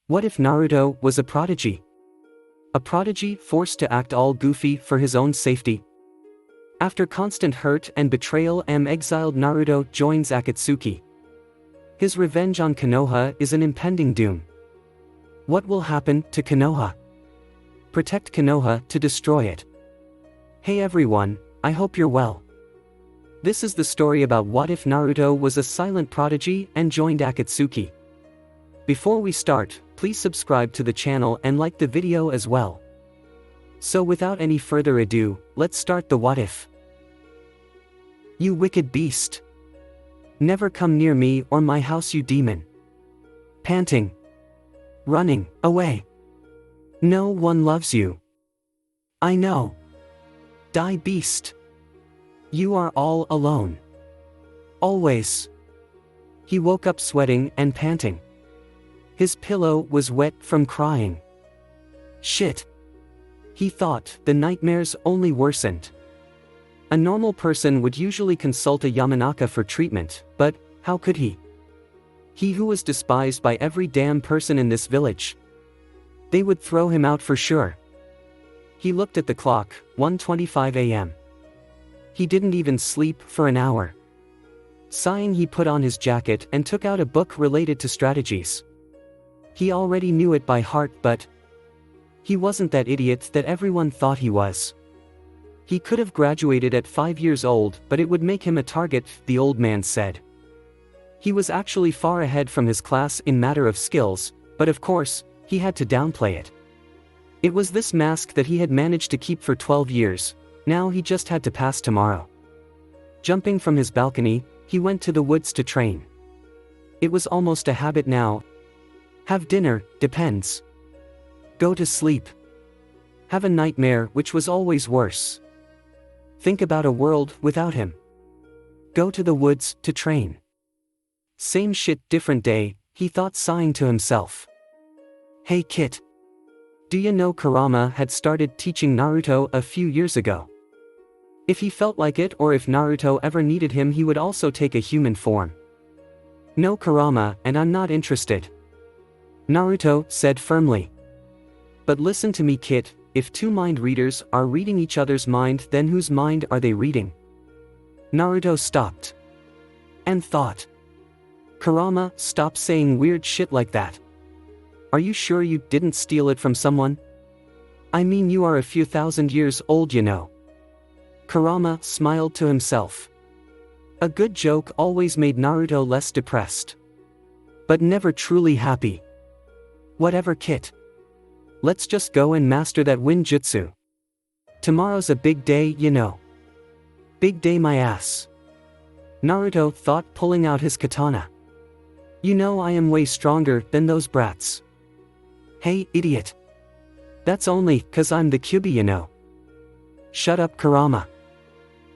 What if Naruto was a prodigy? A prodigy forced to act all goofy for his own safety? After constant hurt and betrayal, exiled Naruto joins Akatsuki. His revenge on Konoha is an impending doom. What will happen to Konoha? Protect Konoha to destroy it. Hey everyone, I hope you're well. This is the story about what if Naruto was a silent prodigy and joined Akatsuki. Before we start, please subscribe to the channel and like the video as well. So without any further ado, let's start the what if. You wicked beast! Never come near me or my house, you demon! Panting. Running away. No one loves you. I know. Die, beast! You are all alone. Always. He woke up sweating and panting. His pillow was wet from crying. Shit. He thought the nightmares only worsened. A normal person would usually consult a Yamanaka for treatment, but how could he? He who was despised by every damn person in this village. They would throw him out for sure. He looked at the clock, 1:25 a.m. He didn't even sleep for an hour. Sighing, he put on his jacket and took out a book related to strategies. He already knew it by heart, but he wasn't that idiot that everyone thought he was. He could have graduated at 5 years old, but it would make him a target, the old man said. He was actually far ahead from his class in matter of skills, but of course, he had to downplay it. It was this mask that he had managed to keep for 12 years, now he just had to pass tomorrow. Jumping from his balcony, he went to the woods to train. It was almost a habit now. Have dinner, depends. Go to sleep. Have a nightmare, which was always worse. Think about a world without him. Go to the woods to train. Same shit, different day, he thought, sighing to himself. Hey Kit. Do you know Kurama had started teaching Naruto a few years ago? If he felt like it, or if Naruto ever needed him, he would also take a human form. No, Kurama, and I'm not interested. Naruto said firmly. But listen to me, Kit, if two mind readers are reading each other's mind, then whose mind are they reading? Naruto stopped. And thought. Kurama, stop saying weird shit like that. Are you sure you didn't steal it from someone? I mean, you are a few thousand years old, you know. Kurama smiled to himself. A good joke always made Naruto less depressed. But never truly happy. Whatever, Kit. Let's just go and master that wind jutsu. Tomorrow's a big day, you know. Big day, my ass. Naruto thought, pulling out his katana. You know, I am way stronger than those brats. Hey, idiot. That's only 'cause I'm the Kyuubi, you know. Shut up, Kurama.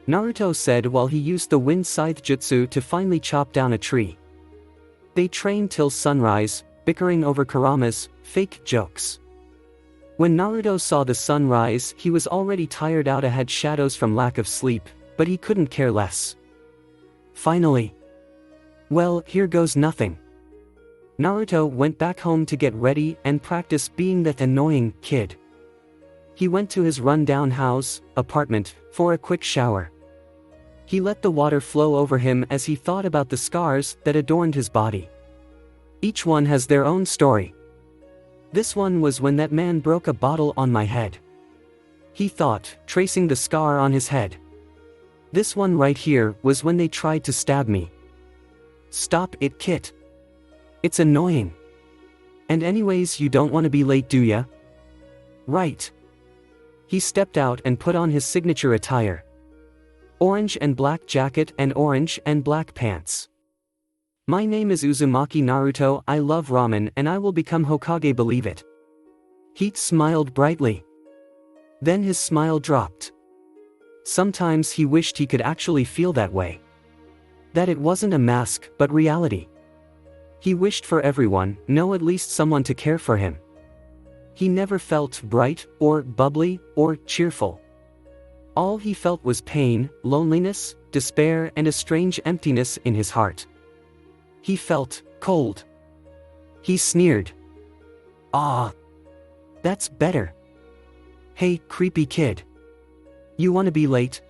Naruto said while he used the wind scythe jutsu to finally chop down a tree. They trained till sunrise, bickering over Kurama's fake jokes. When Naruto saw the sun rise, he was already tired out, had shadows from lack of sleep, but he couldn't care less. Finally. Well, here goes nothing. Naruto went back home to get ready and practice being that annoying kid. He went to his run-down apartment, for a quick shower. He let the water flow over him as he thought about the scars that adorned his body. Each one has their own story. This one was when that man broke a bottle on my head. He thought, tracing the scar on his head. This one right here was when they tried to stab me. Stop it, Kit. It's annoying. And anyways, you don't want to be late, do ya? Right. He stepped out and put on his signature attire. Orange and black jacket and orange and black pants. My name is Uzumaki Naruto, I love ramen and I will become Hokage, believe it. He smiled brightly. Then his smile dropped. Sometimes he wished he could actually feel that way. That it wasn't a mask, but reality. He wished for everyone, know at least someone to care for him. He never felt bright, or bubbly, or cheerful. All he felt was pain, loneliness, despair, and a strange emptiness in his heart. He felt cold. He sneered. Ah, that's better. Hey, creepy kid. You wanna be late?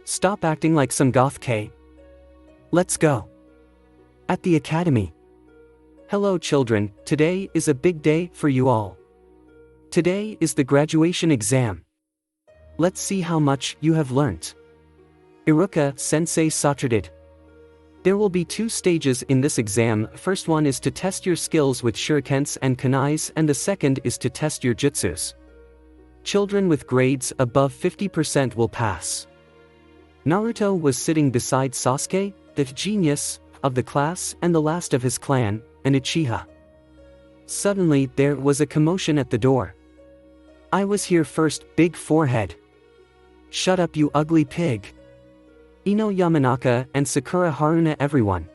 Stop acting like some goth K. Let's go. At the academy. Hello children, today is a big day for you all. Today is the graduation exam. Let's see how much you have learnt. Iruka Sensei started. There will be 2 stages in this exam. First one is to test your skills with shurikens and kunais, and the second is to test your jutsus. Children with grades above 50% will pass. Naruto was sitting beside Sasuke, the genius of the class and the last of his clan, an Uchiha. Suddenly there was a commotion at the door. I was here first, big forehead. Shut up you ugly pig. Ino Yamanaka and Sakura Haruna everyone.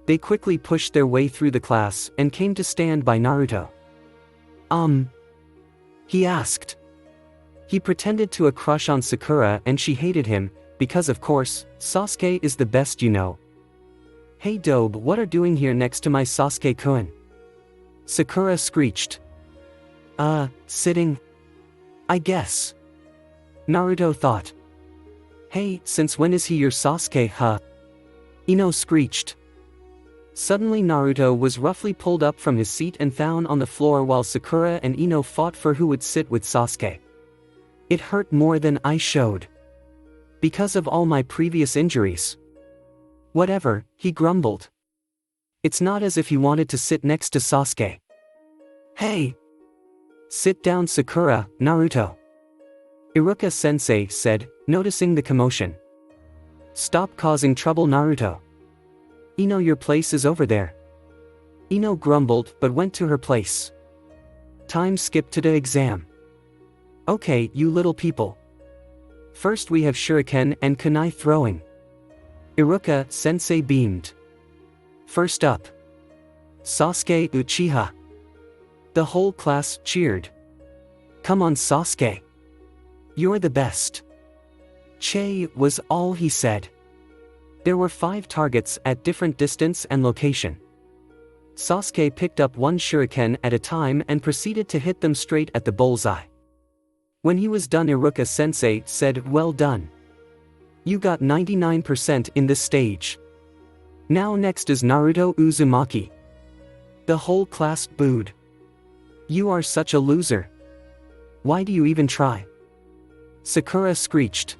They quickly pushed their way through the class and came to stand by Naruto. He asked. He pretended to a crush on Sakura and she hated him, because of course, Sasuke is the best you know. Hey Dobe, what are doing here next to my Sasuke-kun? Sakura screeched. Sitting? I guess. Naruto thought. Hey, since when is he your Sasuke, huh? Ino screeched. Suddenly Naruto was roughly pulled up from his seat and found on the floor while Sakura and Ino fought for who would sit with Sasuke. It hurt more than I showed. Because of all my previous injuries. Whatever, he grumbled. It's not as if he wanted to sit next to Sasuke. Hey! Sit down Sakura, Naruto. Iruka Sensei said, noticing the commotion. Stop causing trouble Naruto. Ino, your place is over there. Ino grumbled but went to her place. Time skipped to the exam. Okay, you little people. First we have shuriken and kunai throwing. Iruka Sensei beamed. First up. Sasuke Uchiha. The whole class cheered. Come on Sasuke. You're the best. Che was all he said. There were 5 targets at different distance and location. Sasuke picked up 1 shuriken at a time and proceeded to hit them straight at the bullseye. When he was done, Iruka Sensei said, well done. You got 99% in this stage. Now next is Naruto Uzumaki. The whole class booed. You are such a loser. Why do you even try? Sakura screeched.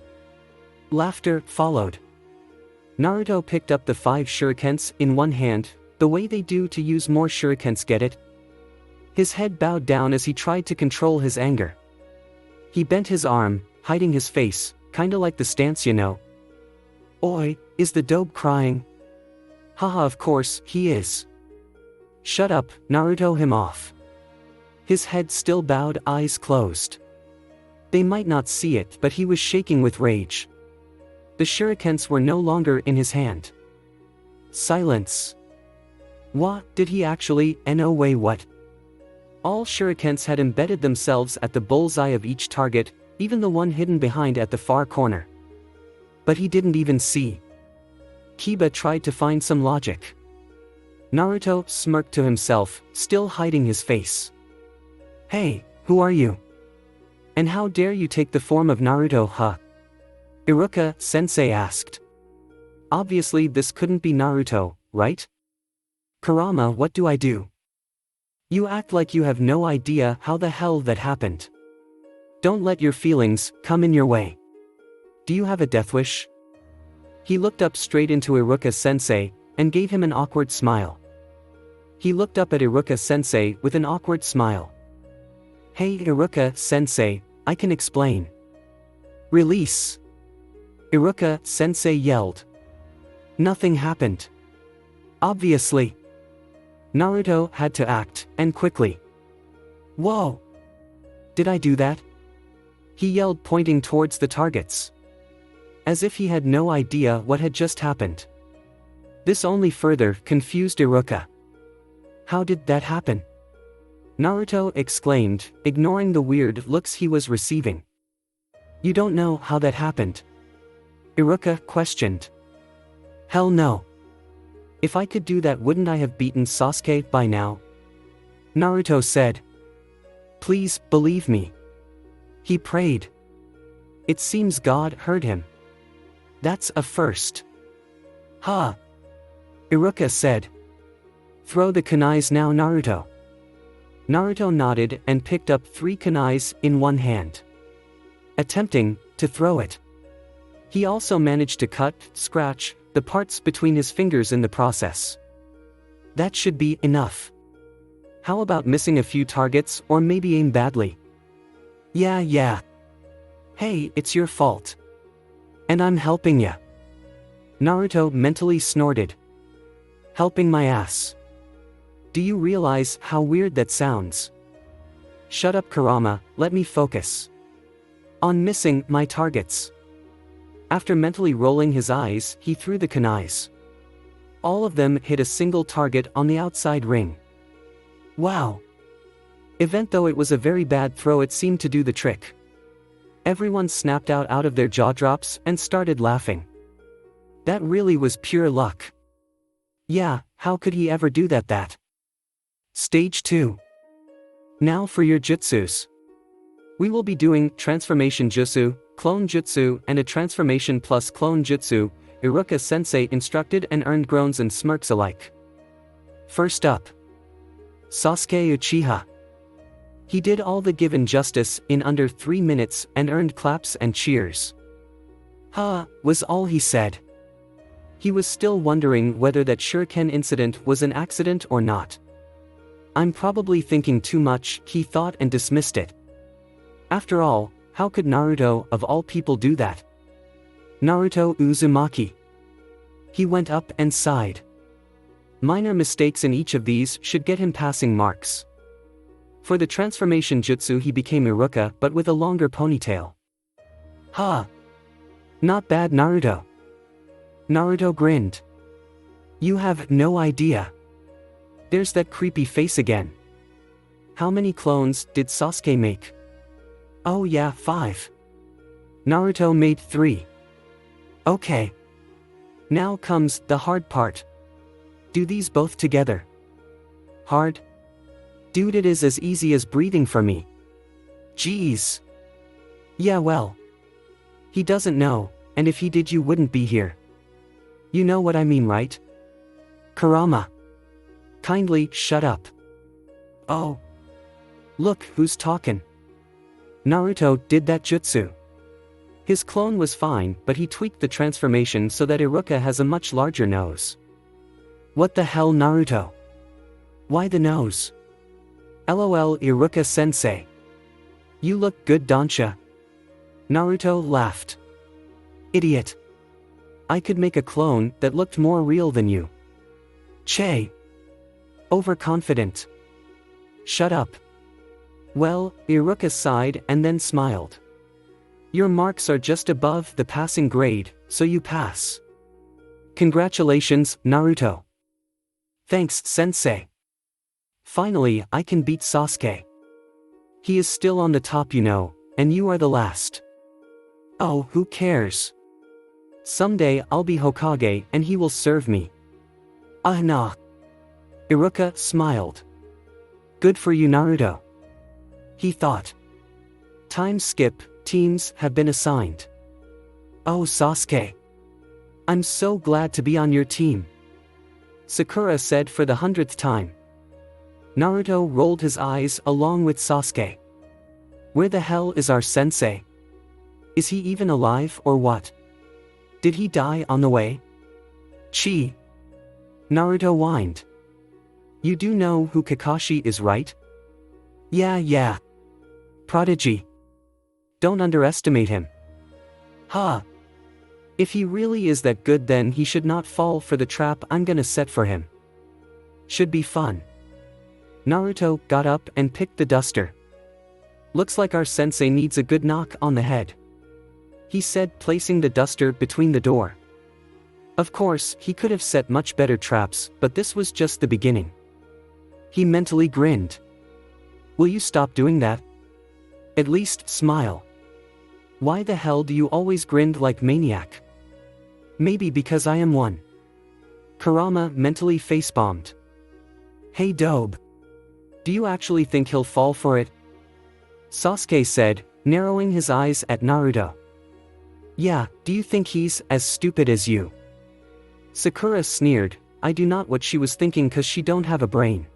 Laughter followed. Naruto picked up the 5 shurikens in one hand, the way they do to use more shurikens, get it? His head bowed down as he tried to control his anger. He bent his arm, hiding his face, kinda like the stance you know. Oi, is the dope crying? Haha, of course, he is. Shut up, Naruto him off. His head still bowed, eyes closed. They might not see it, but he was shaking with rage. The shurikens were no longer in his hand. Silence. What, did he actually, no way what? All shurikens had embedded themselves at the bullseye of each target, even the one hidden behind at the far corner. But he didn't even see. Kiba tried to find some logic. Naruto smirked to himself, still hiding his face. Hey, who are you? And how dare you take the form of Naruto, huh? Iruka Sensei asked. Obviously this couldn't be Naruto, right? Kurama, what do I do? You act like you have no idea how the hell that happened. Don't let your feelings come in your way. Do you have a death wish? He looked up straight into Iruka Sensei, and gave him an awkward smile. He looked up at Iruka Sensei with an awkward smile. Hey Iruka Sensei, I can explain. Release. Iruka Sensei yelled. Nothing happened. Obviously. Naruto had to act, and quickly. Whoa! Did I do that? He yelled, pointing towards the targets. As if he had no idea what had just happened. This only further confused Iruka. How did that happen? Naruto exclaimed, ignoring the weird looks he was receiving. You don't know how that happened? Iruka questioned. Hell no. If I could do that, wouldn't I have beaten Sasuke by now? Naruto said. Please, believe me. He prayed. It seems God heard him. That's a first. Ha! Iruka said. Throw the kunais now, Naruto. Naruto nodded and picked up 3 kunais in one hand, attempting to throw it. He also managed to cut, scratch, the parts between his fingers in the process. That should be enough. How about missing a few targets or maybe aim badly? Yeah. Hey, it's your fault. And I'm helping ya. Naruto mentally snorted. Helping my ass. Do you realize how weird that sounds? Shut up, Kurama, let me focus on missing my targets. After mentally rolling his eyes, he threw the kunais. All of them hit a single target on the outside ring. Wow! Even though it was a very bad throw, it seemed to do the trick. Everyone snapped out of their jaw drops and started laughing. That really was pure luck. Yeah, how could he ever do that? Stage 2. Now for your jutsus. We will be doing transformation jutsu, clone jutsu, and a transformation plus clone jutsu. Iruka sensei instructed and earned groans and smirks alike. First up, Sasuke Uchiha. He did all the given justice in under 3 minutes and earned claps and cheers. Ha, was all he said. He was still wondering whether that shuriken incident was an accident or not. I'm probably thinking too much, he thought, and dismissed it. After all, how could Naruto, of all people, do that? Naruto Uzumaki. He went up and sighed. Minor mistakes in each of these should get him passing marks. For the transformation jutsu he became Iruka but with a longer ponytail. Ha! Not bad, Naruto. Naruto grinned. You have no idea. There's that creepy face again. How many clones did Sasuke make? Oh yeah, 5. Naruto made 3. Okay. Now comes the hard part. Do these both together. Hard? Dude, it is as easy as breathing for me. Jeez. Yeah, well. He doesn't know, and if he did you wouldn't be here. You know what I mean, right? Kurama. Kindly shut up. Oh. Look who's talking. Naruto did that jutsu. His clone was fine, but he tweaked the transformation so that Iruka has a much larger nose. What the hell, Naruto? Why the nose? LOL, Iruka sensei. You look good, don'tcha? Naruto laughed. Idiot. I could make a clone that looked more real than you. Che. Overconfident. Shut up. Well, Iruka sighed and then smiled. Your marks are just above the passing grade, so you pass. Congratulations, Naruto. Thanks, sensei. Finally, I can beat Sasuke. He is still on the top, you know, and you are the last. Oh, who cares? Someday I'll be Hokage and he will serve me. Ah nah. Iruka smiled. Good for you, Naruto. He thought. Time skip, teams have been assigned. Oh, Sasuke. I'm so glad to be on your team. Sakura said for the 100th time. Naruto rolled his eyes along with Sasuke. Where the hell is our sensei? Is he even alive or what? Did he die on the way? Chi. Naruto whined. You do know who Kakashi is, right? Yeah. Prodigy. Don't underestimate him. Ha. If he really is that good, then he should not fall for the trap I'm gonna set for him. Should be fun. Naruto got up and picked the duster. Looks like our sensei needs a good knock on the head, he said, placing the duster between the door. Of course, he could have set much better traps, but this was just the beginning. He mentally grinned. Will you stop doing that? At least smile. Why the hell do you always grin like maniac? Maybe because I am one. Kurama mentally facepalmed. Hey Dobe. do you actually think he'll fall for it? Sasuke said, narrowing his eyes at Naruto. Yeah, do you think he's as stupid as you? Sakura sneered, I do not what she was thinking cause she don't have a brain.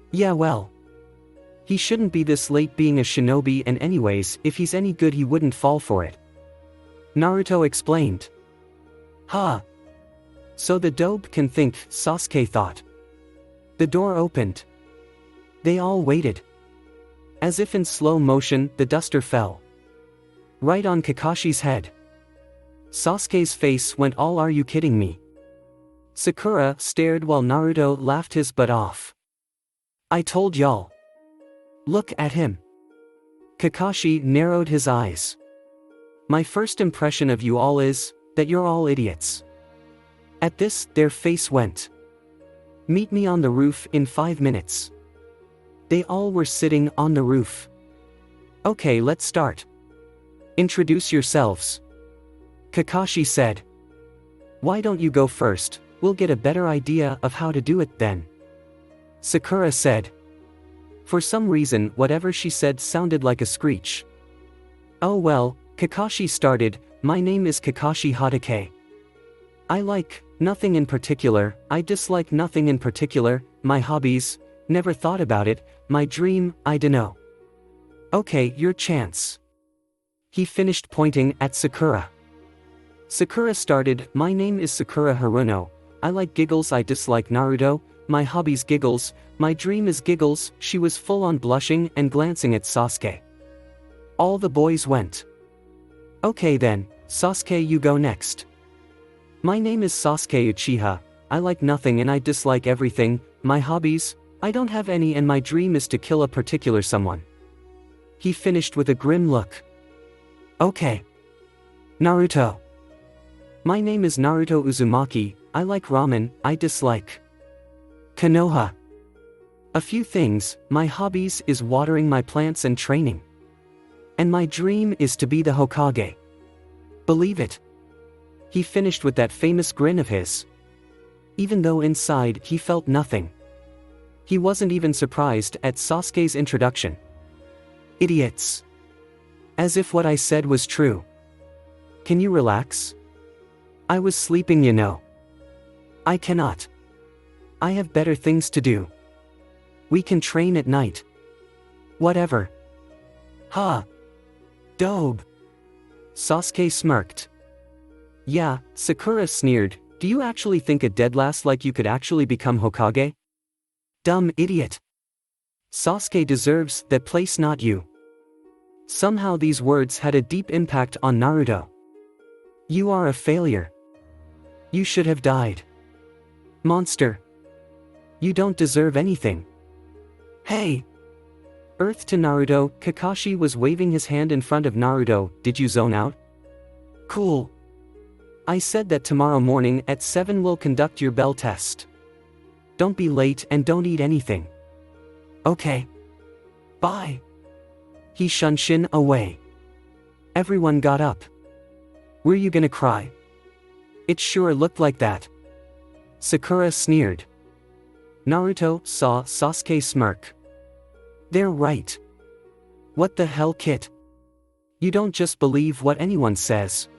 Yeah well. He shouldn't be this late being a shinobi and anyways, if he's any good he wouldn't fall for it. Naruto explained. Huh. So the dope can think, Sasuke thought. The door opened. They all waited. As if in slow motion, the duster fell. Right on Kakashi's head. Sasuke's face went all are you kidding me? Sakura stared while Naruto laughed his butt off. I told y'all. Look at him. Kakashi narrowed his eyes. My first impression of you all is, that you're all idiots. At this, their face went. Meet me on the roof in 5 minutes. They all were sitting on the roof. Okay, let's start. Introduce yourselves. Kakashi said. Why don't you go first, we'll get a better idea of how to do it then. Sakura said. For some reason, whatever she said sounded like a screech. Oh well, Kakashi started, my name is Kakashi Hatake. I like, nothing in particular, I dislike nothing in particular, my hobbies, never thought about it, my dream, I dunno. Okay, your chance. He finished pointing at Sakura. Sakura started, my name is Sakura Haruno, I like giggles I dislike Naruto, my hobbies giggles, my dream is giggles, she was full on blushing and glancing at Sasuke. All the boys went. Okay then, Sasuke you go next. My name is Sasuke Uchiha, I like nothing and I dislike everything, my hobbies, I don't have any and my dream is to kill a particular someone. He finished with a grim look. Okay. Naruto. My name is Naruto Uzumaki, I like ramen, I dislike Konoha. A few things, my hobbies is watering my plants and training. And my dream is to be the Hokage. Believe it. He finished with that famous grin of his. Even though inside he felt nothing. He wasn't even surprised at Sasuke's introduction. Idiots. As if what I said was true. Can you relax? I was sleeping you know. I cannot. I have better things to do. We can train at night. Whatever. Ha. Dobe. Sasuke smirked. Yeah, Sakura sneered, do you actually think a deadlass like you could actually become Hokage? Dumb idiot. Sasuke deserves that place not you. Somehow these words had a deep impact on Naruto. You are a failure. You should have died. Monster. You don't deserve anything. Hey! Earth to Naruto, Kakashi was waving his hand in front of Naruto, did you zone out? Cool. I said that tomorrow morning at 7 we'll conduct your bell test. Don't be late and don't eat anything. Okay. Bye. He shunshin away. Everyone got up. Were you gonna cry? It sure looked like that. Sakura sneered. Naruto saw Sasuke smirk. They're right. What the hell, Kit? You don't just believe what anyone says.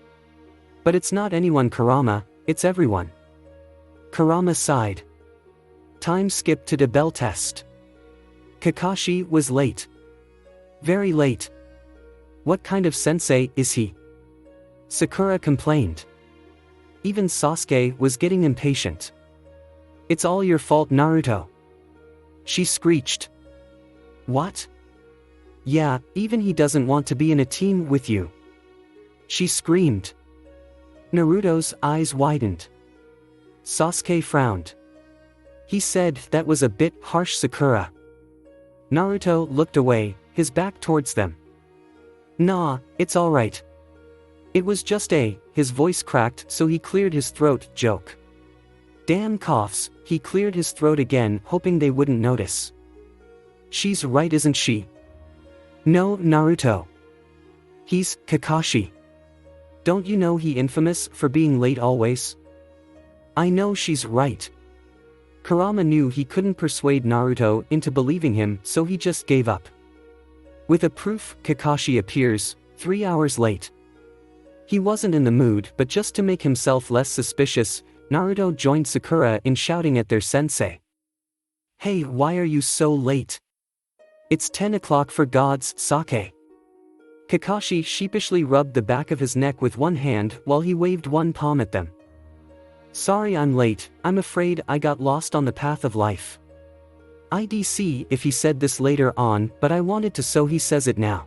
But it's not anyone, Kurama, it's everyone. Kurama sighed. Time skipped to the bell test. Kakashi was late. Very late. What kind of sensei is he? Sakura complained. Even Sasuke was getting impatient. It's all your fault, Naruto. She screeched. What? Yeah, even he doesn't want to be in a team with you. She screamed. Naruto's eyes widened. Sasuke frowned. He said that was a bit harsh, Sakura. Naruto looked away, his back towards them. Nah, it's alright. It was just his voice cracked so he cleared his throat, joke. Damn coughs, he cleared his throat again hoping they wouldn't notice. She's right, isn't she? No, Naruto. He's Kakashi. Don't you know he infamous for being late always? I know she's right. Kurama knew he couldn't persuade Naruto into believing him, so he just gave up. With a proof, Kakashi appears, 3 hours late. He wasn't in the mood, but just to make himself less suspicious, Naruto joined Sakura in shouting at their sensei. "Hey, why are you so late? It's 10 o'clock for God's sake." Kakashi sheepishly rubbed the back of his neck with one hand while he waved one palm at them. "Sorry I'm late, I'm afraid I got lost on the path of life. I'd see if he said this later on, but I wanted to, so he says it now."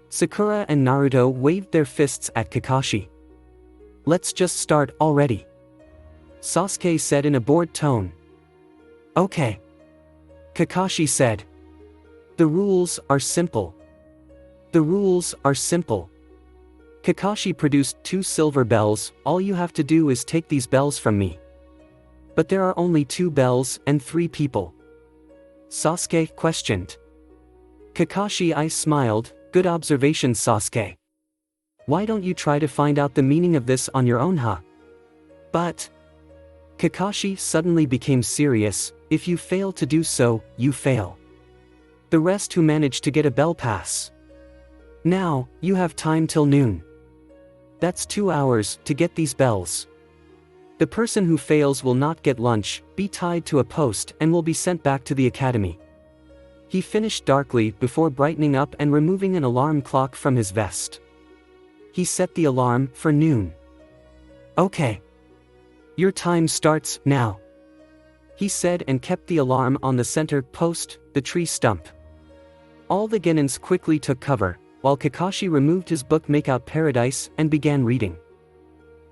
Sakura and Naruto waved their fists at Kakashi. "Let's just start already," Sasuke said in a bored tone. "Okay," Kakashi said. "The rules are simple. The rules are simple." Kakashi produced 2 silver bells. "All you have to do is take these bells from me." "But there are only 2 bells and 3 people," Sasuke questioned. Kakashi I smiled. "Good observation, Sasuke. Why don't you try to find out the meaning of this on your own, huh?" "But," Kakashi suddenly became serious, "if you fail to do so, you fail. The rest who managed to get a bell pass. Now, you have time till noon. That's 2 hours to get these bells. The person who fails will not get lunch, be tied to a post, and will be sent back to the academy." He finished darkly before brightening up and removing an alarm clock from his vest. He set the alarm for noon. "Okay. Your time starts now," he said, and kept the alarm on the center post, the tree stump. All the genins quickly took cover, while Kakashi removed his book Makeout Paradise and began reading.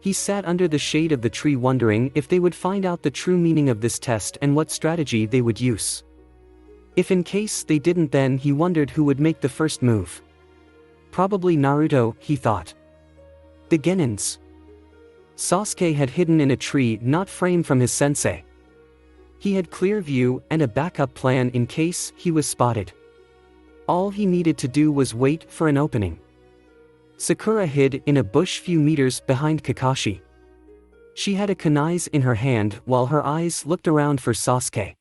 He sat under the shade of the tree wondering if they would find out the true meaning of this test and what strategy they would use. If in case they didn't, then he wondered who would make the first move. Probably Naruto, he thought. The genins. Sasuke had hidden in a tree not far from his sensei. He had clear view and a backup plan in case he was spotted. All he needed to do was wait for an opening. Sakura hid in a bush few meters behind Kakashi. She had a kunai in her hand while her eyes looked around for Sasuke.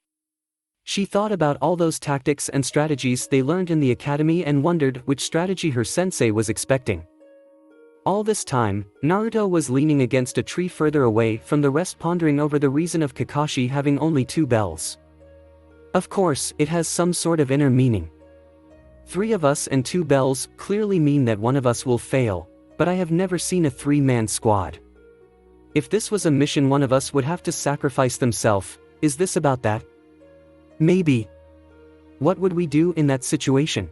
She thought about all those tactics and strategies they learned in the academy and wondered which strategy her sensei was expecting. All this time, Naruto was leaning against a tree further away from the rest, pondering over the reason of Kakashi having only 2 bells. Of course, it has some sort of inner meaning. 3 of us and 2 bells clearly mean that one of us will fail, but I have never seen a 3-man squad. If this was a mission, one of us would have to sacrifice themselves. Is this about that? Maybe. What would we do in that situation?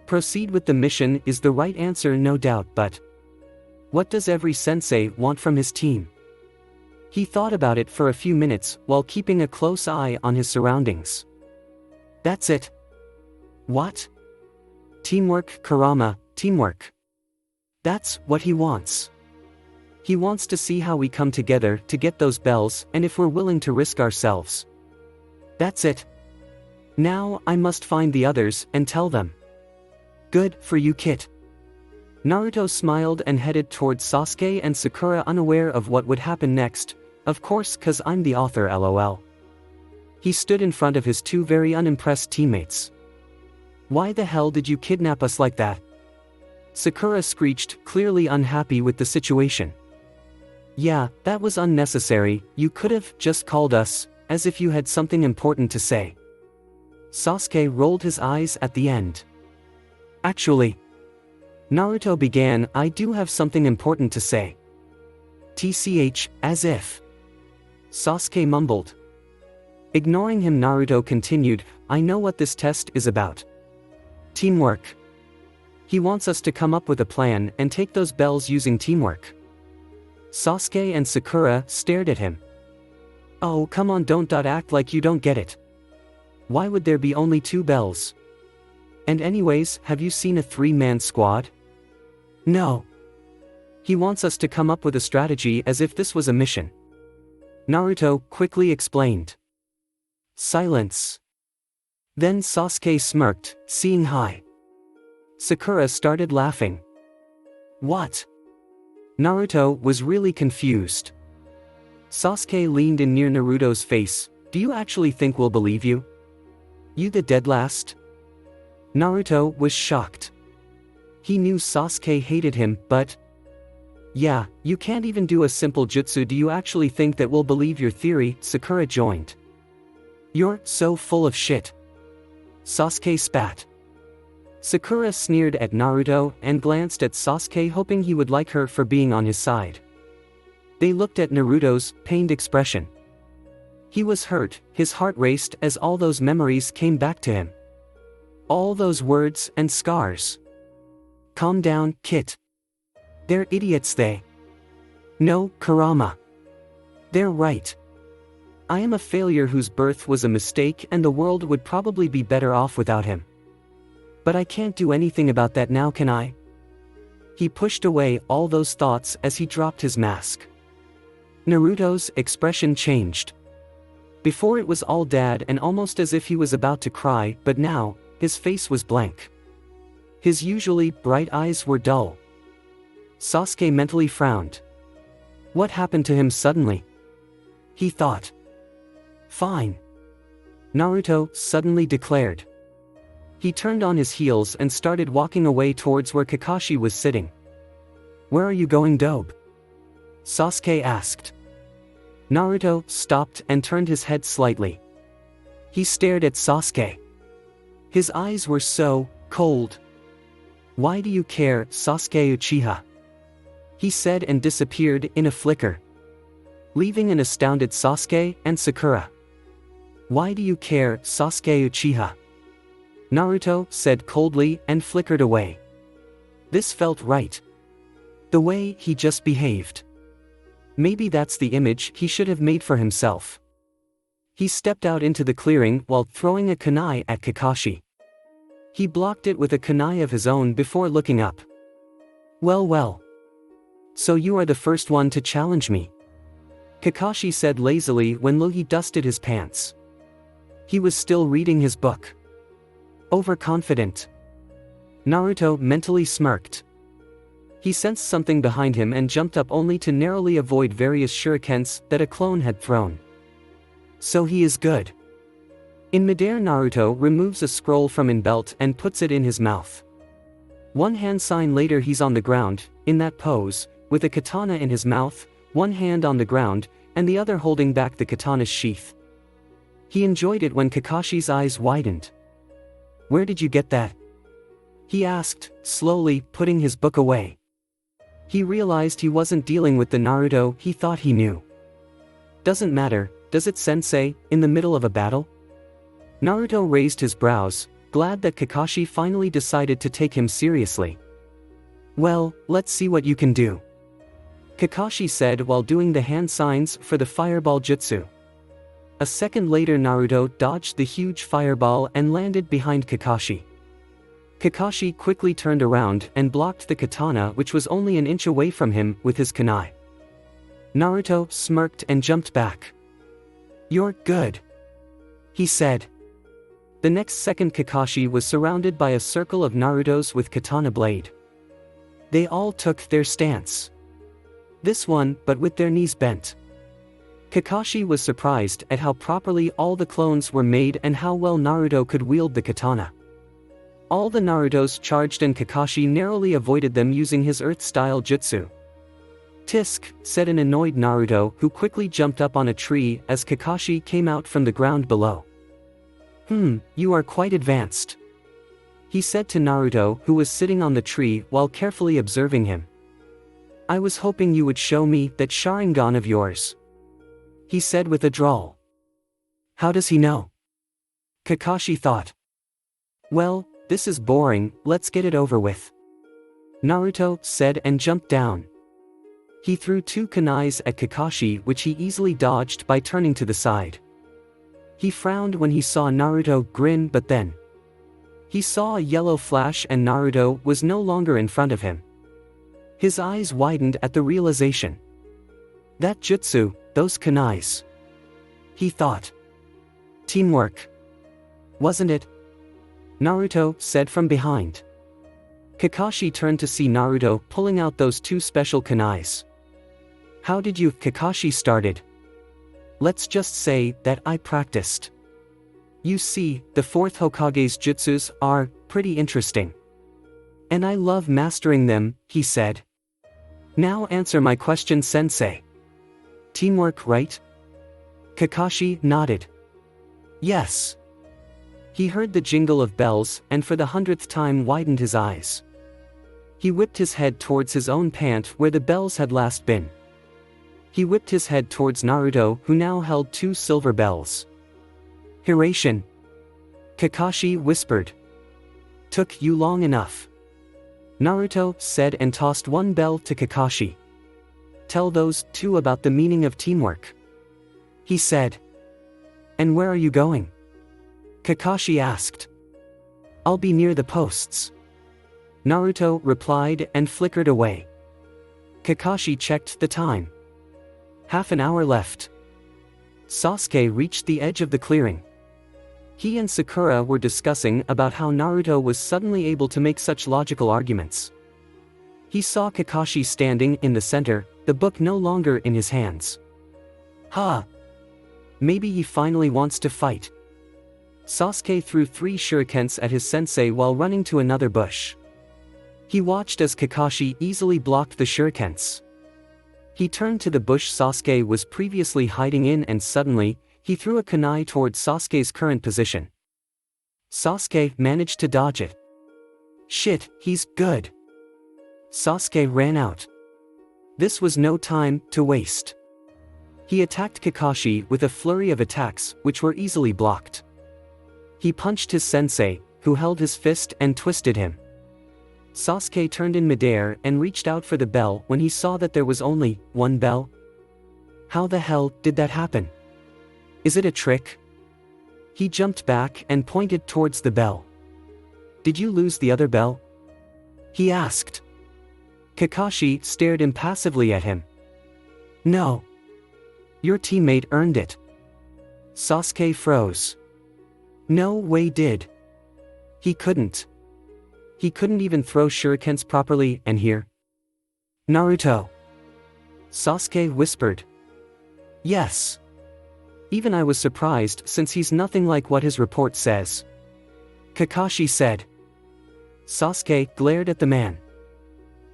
Proceed with the mission is the right answer, no doubt, but what does every sensei want from his team? He thought about it for a few minutes while keeping a close eye on his surroundings. That's it. What? Teamwork, Kurama, teamwork. That's what he wants. He wants to see how we come together to get those bells, and if we're willing to risk ourselves. That's it. Now I must find the others and tell them. Good for you, Kit. Naruto smiled and headed towards Sasuke and Sakura, unaware of what would happen next. Of course, 'cause I'm the author, lol. He stood in front of his 2 very unimpressed teammates. Why the hell did you kidnap us like that? Sakura screeched, clearly unhappy with the situation. Yeah, that was unnecessary. You could have just called us, as if you had something important to say. Sasuke rolled his eyes at the end. Actually, Naruto began, I do have something important to say. TCH, as if. Sasuke mumbled. Ignoring him, Naruto continued, I know what this test is about. Teamwork. He wants us to come up with a plan and take those bells using teamwork. Sasuke and Sakura stared at him. Oh, come on, don't act like you don't get it. Why would there be only 2 bells? And anyways, have you seen a 3-man squad? No. He wants us to come up with a strategy as if this was a mission. Naruto quickly explained. Silence. Then Sasuke smirked, seeing high. Sakura started laughing. What? Naruto was really confused. Sasuke leaned in near Naruto's face. Do you actually think we'll believe you? You the dead last? Naruto was shocked. He knew Sasuke hated him, but... Yeah, you can't even do a simple jutsu. Do you actually think that we'll believe your theory? Sakura joined. You're so full of shit. Sasuke spat. Sakura sneered at Naruto and glanced at Sasuke, hoping he would like her for being on his side. They looked at Naruto's pained expression. He was hurt, his heart raced as all those memories came back to him. All those words and scars. Calm down, Kit. They're idiots they. No, Kurama. They're right. I am a failure whose birth was a mistake and the world would probably be better off without him. But I can't do anything about that now, can I? He pushed away all those thoughts as he dropped his mask. Naruto's expression changed. Before it was all dad and almost as if he was about to cry, but now, his face was blank. His usually bright eyes were dull. Sasuke mentally frowned. What happened to him suddenly? He thought. Fine. Naruto suddenly declared. He turned on his heels and started walking away towards where Kakashi was sitting. Where are you going, Dobe? Sasuke asked. Naruto stopped and turned his head slightly. He stared at Sasuke. His eyes were so cold. Why do you care, Sasuke Uchiha? He said and disappeared in a flicker, leaving an astounded Sasuke and Sakura. Why do you care, Sasuke Uchiha? Naruto said coldly and flickered away. This felt right. The way he just behaved. Maybe that's the image he should have made for himself. He stepped out into the clearing while throwing a kunai at Kakashi. He blocked it with a kunai of his own before looking up. Well well. So you are the first one to challenge me. Kakashi said lazily when Luffy dusted his pants. He was still reading his book. Overconfident. Naruto mentally smirked. He sensed something behind him and jumped up only to narrowly avoid various shurikens that a clone had thrown. So he is good. In midair, Naruto removes a scroll from his belt and puts it in his mouth. One hand sign later he's on the ground, in that pose, with a katana in his mouth, one hand on the ground, and the other holding back the katana's sheath. He enjoyed it when Kakashi's eyes widened. Where did you get that? He asked, slowly putting his book away. He realized he wasn't dealing with the Naruto he thought he knew. Doesn't matter, does it, sensei, in the middle of a battle? Naruto raised his brows, glad that Kakashi finally decided to take him seriously. Well, let's see what you can do. Kakashi said while doing the hand signs for the fireball jutsu. A second later, Naruto dodged the huge fireball and landed behind Kakashi. Kakashi quickly turned around and blocked the katana, which was only an inch away from him, with his kunai. Naruto smirked and jumped back. You're good, he said. The next second, Kakashi was surrounded by a circle of Narutos with katana blade. They all took their stance. This one, but with their knees bent. Kakashi was surprised at how properly all the clones were made and how well Naruto could wield the katana. All the Narutos charged and Kakashi narrowly avoided them using his earth-style jutsu. Tisk, said an annoyed Naruto, who quickly jumped up on a tree as Kakashi came out from the ground below. You are quite advanced, he said to Naruto, who was sitting on the tree while carefully observing him. I was hoping you would show me that Sharingan of yours, he said with a drawl. How does he know? Kakashi thought. Well, this is boring, let's get it over with, Naruto said and jumped down. He threw two kunais at Kakashi, which he easily dodged by turning to the side. He frowned when he saw Naruto grin, but then he saw a yellow flash and Naruto was no longer in front of him. His eyes widened at the realization. That jutsu, those kunais, he thought. Teamwork, wasn't it? Naruto said from behind. Kakashi turned to see Naruto pulling out those two special kunais. How did you? Kakashi started. Let's just say that I practiced. You see, the fourth Hokage's jutsus are pretty interesting. And I love mastering them, he said. Now answer my question, sensei. Teamwork, right? Kakashi nodded. Yes. He heard the jingle of bells and for the 100th time widened his eyes. He whipped his head towards his own pant where the bells had last been. He whipped his head towards Naruto, who now held 2 silver bells. Hiration. Kakashi whispered. Took you long enough. Naruto said and tossed 1 bell to Kakashi. Tell those 2 about the meaning of teamwork. He said. And where are you going? Kakashi asked. I'll be near the posts. Naruto replied and flickered away. Kakashi checked the time. Half an hour left. Sasuke reached the edge of the clearing. He and Sakura were discussing about how Naruto was suddenly able to make such logical arguments. He saw Kakashi standing in the center, the book no longer in his hands. Ha! Maybe he finally wants to fight. Sasuke threw 3 shurikens at his sensei while running to another bush. He watched as Kakashi easily blocked the shurikens. He turned to the bush Sasuke was previously hiding in and suddenly, he threw a kunai towards Sasuke's current position. Sasuke managed to dodge it. Shit, he's good. Sasuke ran out. This was no time to waste. He attacked Kakashi with a flurry of attacks which were easily blocked. He punched his sensei, who held his fist and twisted him. Sasuke turned in midair and reached out for the bell when he saw that there was only 1 bell. How the hell did that happen? Is it a trick? He jumped back and pointed towards the bell. Did you lose the other bell? He asked. Kakashi stared impassively at him. No. Your teammate earned it. Sasuke froze. No way did. He couldn't. He couldn't even throw shurikens properly, and here. Naruto. Sasuke whispered. Yes. Even I was surprised since he's nothing like what his report says. Kakashi said. Sasuke glared at the man.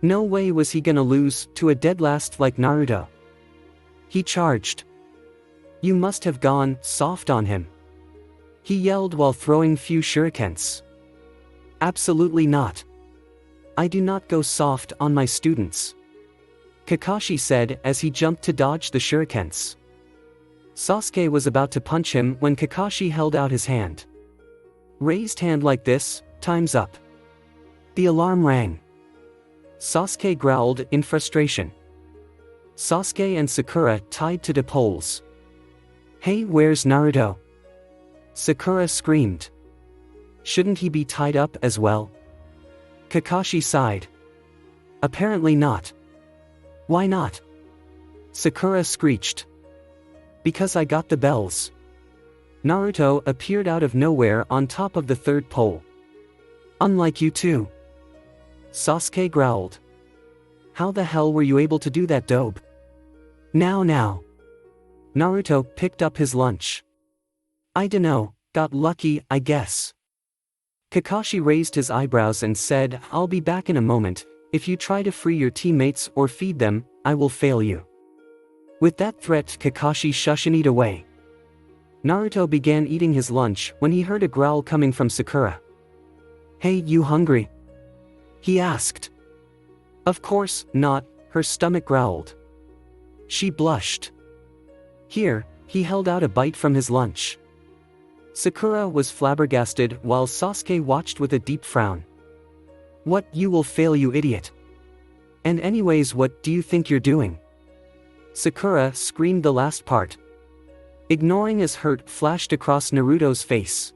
No way was he gonna lose to a dead last like Naruto. He charged. You must have gone soft on him. He yelled while throwing few shurikens. Absolutely not. I do not go soft on my students. Kakashi said as he jumped to dodge the shurikens. Sasuke was about to punch him when Kakashi held out his hand. Raised hand like this, time's up. The alarm rang. Sasuke growled in frustration. Sasuke and Sakura tied to the poles. Hey, where's Naruto? Sakura screamed. Shouldn't he be tied up as well? Kakashi sighed. Apparently not. Why not? Sakura screeched. Because I got the bells. Naruto appeared out of nowhere on top of the 3rd pole. Unlike you two. Sasuke growled. How the hell were you able to do that, dope? Now. Naruto picked up his lunch. I dunno, got lucky, I guess. Kakashi raised his eyebrows and said, I'll be back in a moment. If you try to free your teammates or feed them, I will fail you. With that threat, Kakashi shushed away. Naruto began eating his lunch when he heard a growl coming from Sakura. Hey, you hungry? He asked. Of course not, her stomach growled. She blushed. Here, he held out a bite from his lunch. Sakura was flabbergasted while Sasuke watched with a deep frown. What, you will fail, you idiot? And anyways, what do you think you're doing? Sakura screamed the last part. Ignoring as hurt flashed across Naruto's face.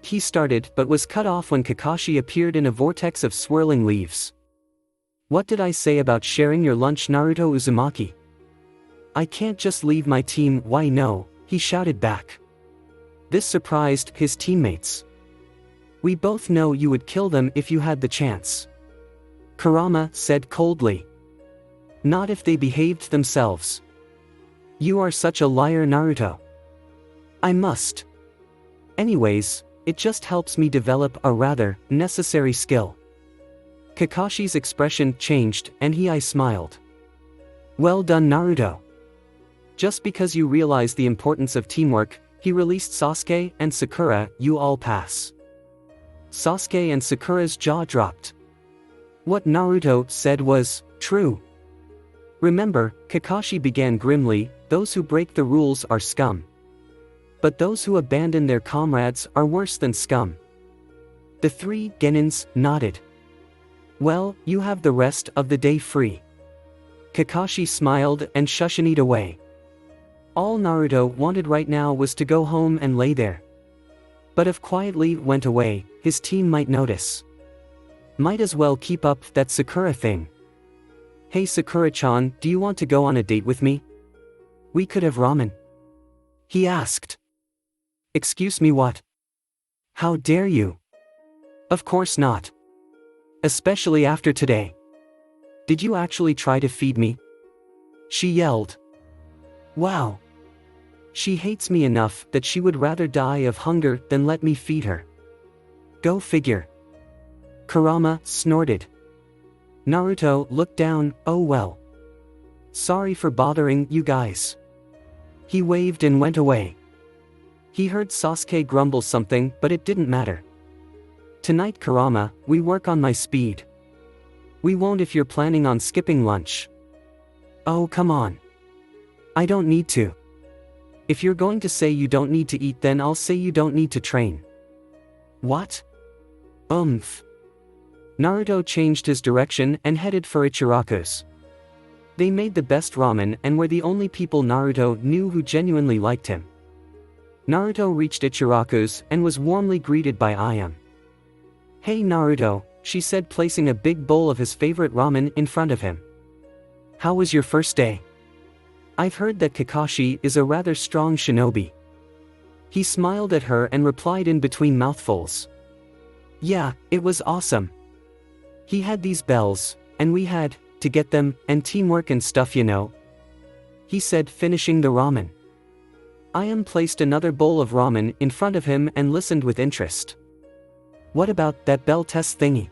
He started but was cut off when Kakashi appeared in a vortex of swirling leaves. What did I say about sharing your lunch, Naruto Uzumaki? I can't just leave my team, why no, he shouted back. This surprised his teammates. We both know you would kill them if you had the chance. Kurama said coldly. Not if they behaved themselves. You are such a liar, Naruto. I must. Anyways, it just helps me develop a rather necessary skill. Kakashi's expression changed and he smiled. Well done, Naruto. Just because you realize the importance of teamwork, he released Sasuke and Sakura, you all pass. Sasuke and Sakura's jaw dropped. What Naruto said was true. Remember, Kakashi began grimly, those who break the rules are scum. But those who abandon their comrades are worse than scum. The three genins nodded. Well, you have the rest of the day free. Kakashi smiled and shushaned away. All Naruto wanted right now was to go home and lay there. But if quietly went away, his team might notice. Might as well keep up that Sakura thing. Hey Sakura-chan, do you want to go on a date with me? We could have ramen. He asked. Excuse me, what? How dare you? Of course not. Especially after today. Did you actually try to feed me? She yelled. Wow. She hates me enough that she would rather die of hunger than let me feed her. Go figure. Kurama snorted. Naruto looked down, oh well. Sorry for bothering you guys. He waved and went away. He heard Sasuke grumble something, but it didn't matter. Tonight, Kurama, we work on my speed. We won't if you're planning on skipping lunch. Oh, come on. I don't need to. If you're going to say you don't need to eat, then I'll say you don't need to train. What? Naruto changed his direction and headed for Ichiraku's. They made the best ramen and were the only people Naruto knew who genuinely liked him. Naruto reached Ichiraku's and was warmly greeted by Ayame. Hey Naruto, she said, placing a big bowl of his favorite ramen in front of him. How was your first day? I've heard that Kakashi is a rather strong shinobi. He smiled at her and replied in between mouthfuls. Yeah, it was awesome. He had these bells, and we had to get them, and teamwork and stuff, you know. He said, finishing the ramen. Ayame placed another bowl of ramen in front of him and listened with interest. What about that bell test thingy?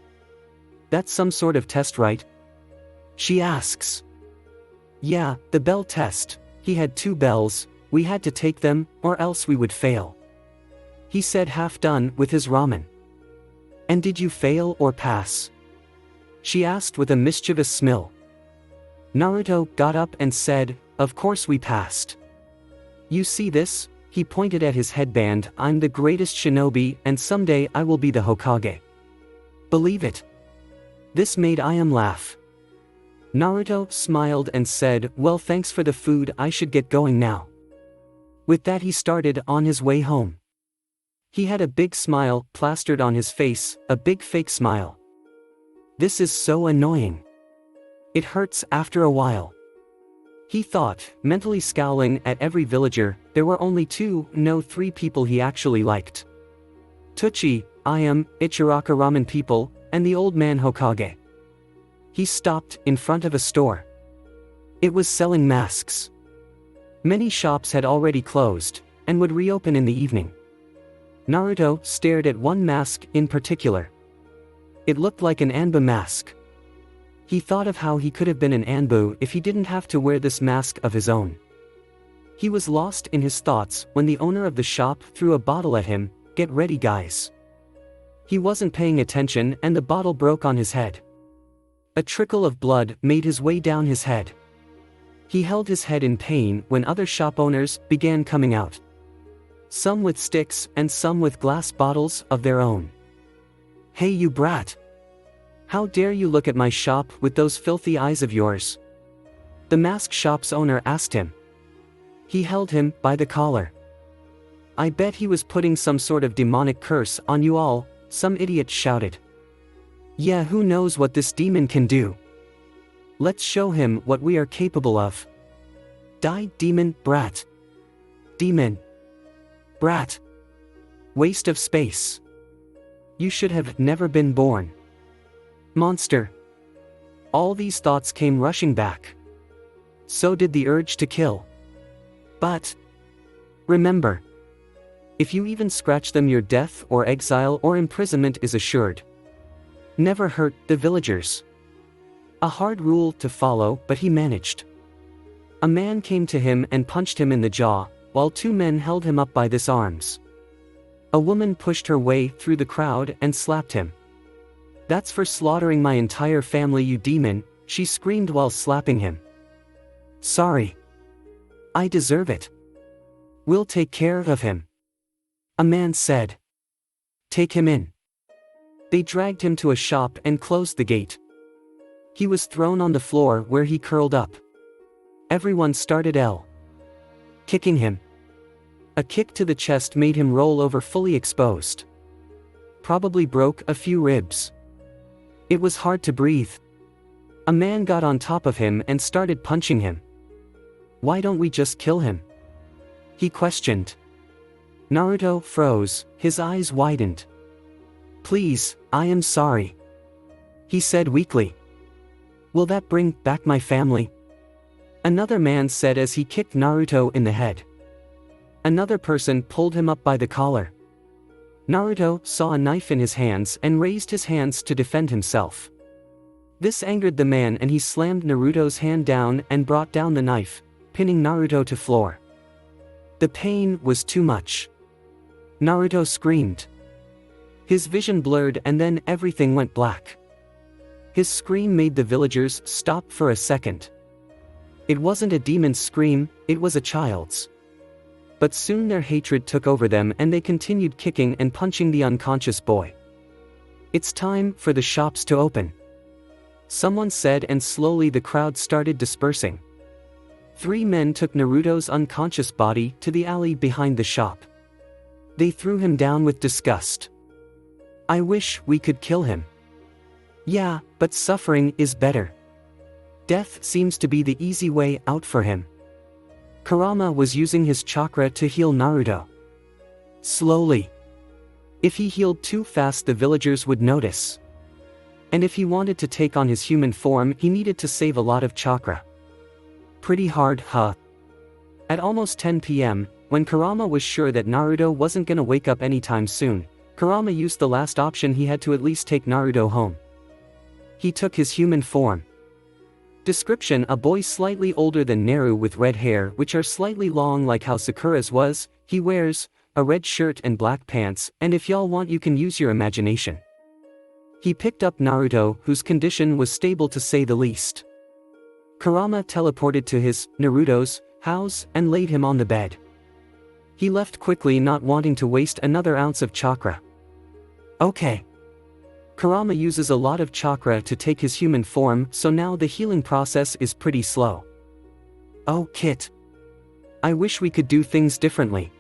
That's some sort of test, right? She asks. Yeah, the bell test. He had 2 bells, we had to take them, or else we would fail. He said, half done with his ramen. And did you fail or pass? She asked with a mischievous smile. Naruto got up and said, of course we passed. You see this? He pointed at his headband. I'm the greatest shinobi and someday I will be the Hokage. Believe it. This made Ayame laugh. Naruto smiled and said, well, thanks for the food, I should get going now. With that he started on his way home. He had a big smile plastered on his face, a big fake smile. This is so annoying. It hurts after a while. He thought, mentally scowling at every villager. There were only 3 people he actually liked. Teuchi, Ayame, Ichiraku ramen people, and the old man Hokage. He stopped in front of a store. It was selling masks. Many shops had already closed, and would reopen in the evening. Naruto stared at one mask in particular. It looked like an Anbu mask. He thought of how he could have been an Anbu if he didn't have to wear this mask of his own. He was lost in his thoughts when the owner of the shop threw a bottle at him. Get ready, guys. He wasn't paying attention and the bottle broke on his head. A trickle of blood made his way down his head. He held his head in pain when other shop owners began coming out. Some with sticks and some with glass bottles of their own. Hey you brat! How dare you look at my shop with those filthy eyes of yours? The mask shop's owner asked him. He held him by the collar. I bet he was putting some sort of demonic curse on you all, some idiot shouted. Yeah, who knows what this demon can do? Let's show him what we are capable of. Die, demon, brat. Demon. Brat. Waste of space. You should have never been born. Monster. All these thoughts came rushing back. So did the urge to kill. But remember, if you even scratch them, your death or exile or imprisonment is assured. Never hurt the villagers. A hard rule to follow, but he managed. A man came to him and punched him in the jaw, while two men held him up by his arms. A woman pushed her way through the crowd and slapped him. "That's for slaughtering my entire family, you demon," she screamed while slapping him. "Sorry. I deserve it. We'll take care of him," a man said. "Take him in." They dragged him to a shop and closed the gate. He was thrown on the floor where he curled up. Everyone started kicking him. A kick to the chest made him roll over fully exposed. Probably broke a few ribs. It was hard to breathe. A man got on top of him and started punching him. "Why don't we just kill him?" he questioned. Naruto froze, his eyes widened. "Please, I am sorry," he said weakly. "Will that bring back my family?" Another man said as he kicked Naruto in the head. Another person pulled him up by the collar. Naruto saw a knife in his hands and raised his hands to defend himself. This angered the man and he slammed Naruto's hand down and brought down the knife, pinning Naruto to floor. The pain was too much. Naruto screamed. His vision blurred and then everything went black. His scream made the villagers stop for a second. It wasn't a demon's scream, it was a child's. But soon their hatred took over them and they continued kicking and punching the unconscious boy. "It's time for the shops to open," someone said, and slowly the crowd started dispersing. 3 men took Naruto's unconscious body to the alley behind the shop. They threw him down with disgust. "I wish we could kill him." "Yeah, but suffering is better. Death seems to be the easy way out for him." Kurama was using his chakra to heal Naruto. Slowly. If he healed too fast, the villagers would notice. And if he wanted to take on his human form, he needed to save a lot of chakra. Pretty hard, huh? At almost 10 p.m., when Kurama was sure that Naruto wasn't gonna wake up anytime soon, Kurama used the last option he had to at least take Naruto home. He took his human form. Description: a boy slightly older than Naru with red hair which are slightly long like how Sakura's was. He wears a red shirt and black pants, and if y'all want you can use your imagination. He picked up Naruto, whose condition was stable to say the least. Kurama teleported to Naruto's house and laid him on the bed. He left quickly, not wanting to waste another ounce of chakra. Okay. Kurama uses a lot of chakra to take his human form, so now the healing process is pretty slow. "Oh, Kit. I wish we could do things differently."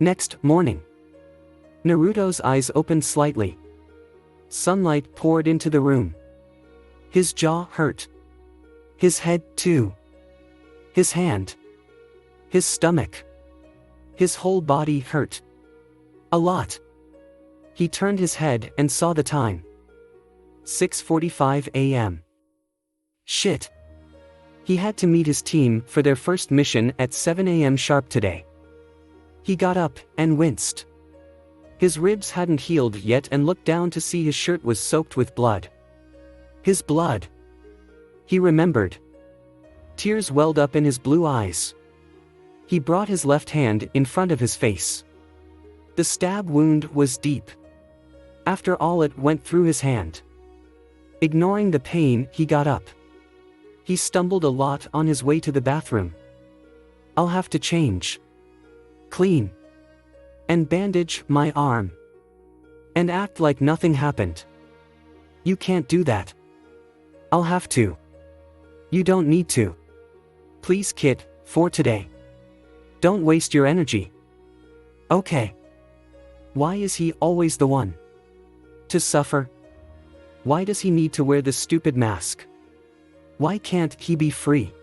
Next morning. Naruto's eyes opened slightly. Sunlight poured into the room. His jaw hurt. His head, too. His hand. His stomach. His whole body hurt. A lot. He turned his head and saw the time. 6:45 a.m. Shit. He had to meet his team for their first mission at 7 a.m. sharp today. He got up and winced. His ribs hadn't healed yet and looked down to see his shirt was soaked with blood. His blood. He remembered. Tears welled up in his blue eyes. He brought his left hand in front of his face. The stab wound was deep. After all, it went through his hand. Ignoring the pain, he got up. He stumbled a lot on his way to the bathroom. "I'll have to change. Clean. And bandage my arm. And act like nothing happened." "You can't do that." "I'll have to." "You don't need to. Please, Kit, for today. Don't waste your energy." "Okay." Why is he always the one to suffer? Why does he need to wear this stupid mask? Why can't he be free?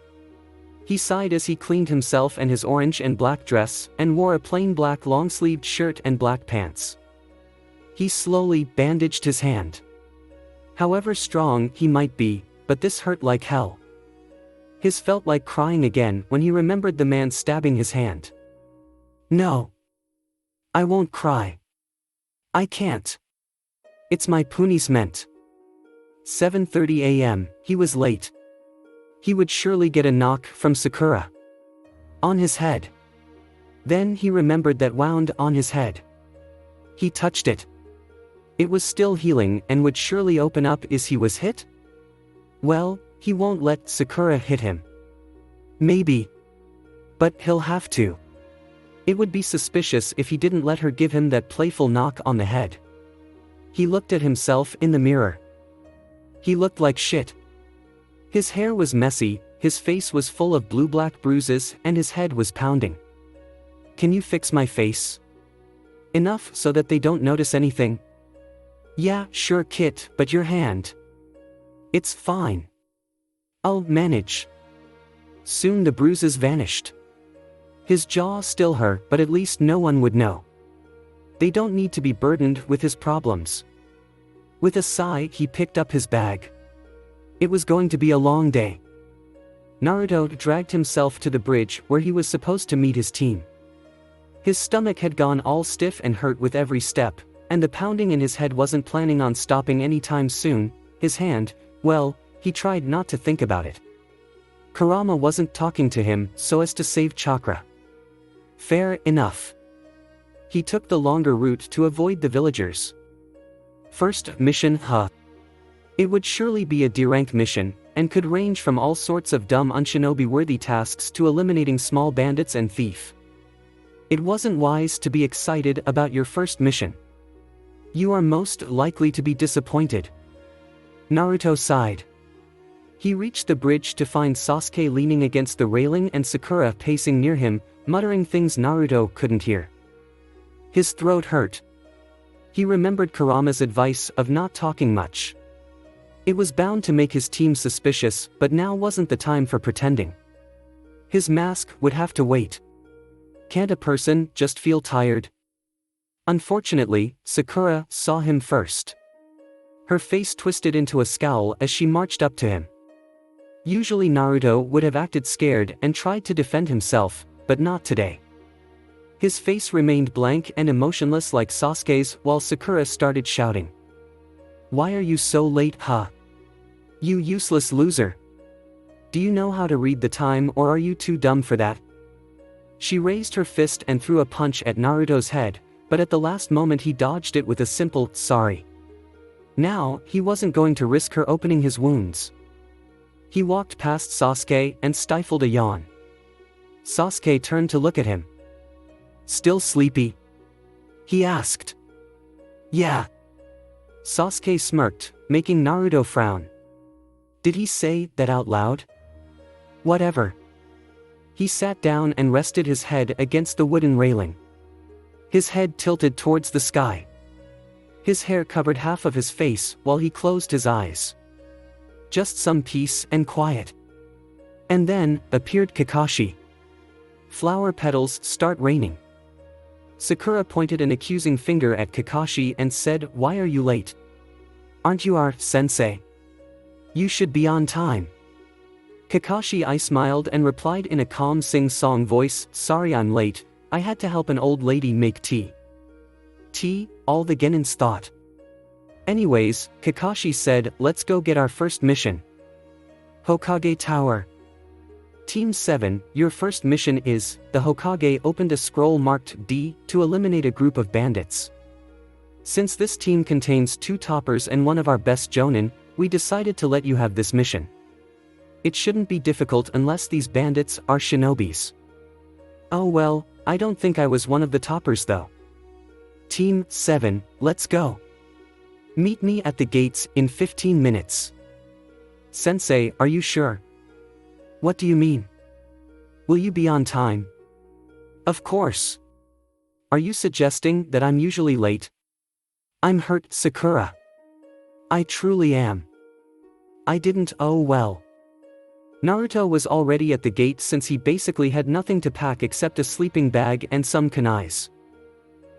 He sighed as he cleaned himself and his orange and black dress, and wore a plain black long-sleeved shirt and black pants. He slowly bandaged his hand. However strong he might be, but this hurt like hell. His felt like crying again when he remembered the man stabbing his hand. No. I won't cry. I can't. It's my punishment. 7:30 a.m., he was late. He would surely get a knock from Sakura. On his head. Then he remembered that wound on his head. He touched it. It was still healing and would surely open up if he was hit? Well, he won't let Sakura hit him. Maybe. But he'll have to. It would be suspicious if he didn't let her give him that playful knock on the head. He looked at himself in the mirror. He looked like shit. His hair was messy, his face was full of blue-black bruises, and his head was pounding. Can you fix my face? Enough so that they don't notice anything? Yeah, sure Kit, but your hand. It's fine. I'll manage. Soon the bruises vanished. His jaw still hurt, but at least no one would know. They don't need to be burdened with his problems. With a sigh, he picked up his bag. It was going to be a long day. Naruto dragged himself to the bridge where he was supposed to meet his team. His stomach had gone all stiff and hurt with every step, and the pounding in his head wasn't planning on stopping anytime soon. His hand, well, he tried not to think about it. Kurama wasn't talking to him so as to save chakra. Fair enough. He took the longer route to avoid the villagers. First mission, It would surely be a D-rank mission, and could range from all sorts of dumb unshinobi-worthy tasks to eliminating small bandits and thief. It wasn't wise to be excited about your first mission. You are most likely to be disappointed. Naruto sighed. He reached the bridge to find Sasuke leaning against the railing and Sakura pacing near him, muttering things Naruto couldn't hear. His throat hurt. He remembered Kurama's advice of not talking much. It was bound to make his team suspicious, but now wasn't the time for pretending. His mask would have to wait. Can't a person just feel tired? Unfortunately, Sakura saw him first. Her face twisted into a scowl as she marched up to him. Usually Naruto would have acted scared and tried to defend himself, but not today. His face remained blank and emotionless like Sasuke's while Sakura started shouting. Why are you so late, You useless loser. Do you know how to read the time or are you too dumb for that? She raised her fist and threw a punch at Naruto's head, but at the last moment he dodged it with a simple, sorry. Now, he wasn't going to risk her opening his wounds. He walked past Sasuke and stifled a yawn. Sasuke turned to look at him. Still sleepy? He asked. Yeah. Sasuke smirked, making Naruto frown. Did he say that out loud? Whatever. He sat down and rested his head against the wooden railing. His head tilted towards the sky. His hair covered half of his face while he closed his eyes. Just some peace and quiet. And then appeared Kakashi. Flower petals start raining. Sakura pointed an accusing finger at Kakashi and said, "Why are you late? Aren't you our sensei? You should be on time." Kakashi smiled and replied in a calm sing-song voice, "Sorry I'm late, I had to help an old lady make tea." Tea, all the genins thought. Anyways, Kakashi said, "Let's go get our first mission. Hokage Tower." Team 7, your first mission is, the Hokage opened a scroll marked D to eliminate a group of bandits. Since this team contains 2 toppers and one of our best jonin, we decided to let you have this mission. It shouldn't be difficult unless these bandits are shinobis. Oh well, I don't think I was one of the toppers though. Team 7, let's go. Meet me at the gates in 15 minutes. Sensei, are you sure? What do you mean? Will you be on time? Of course. Are you suggesting that I'm usually late? I'm hurt, Sakura. I truly am. I didn't, oh well. Naruto was already at the gate since he basically had nothing to pack except a sleeping bag and some kunais.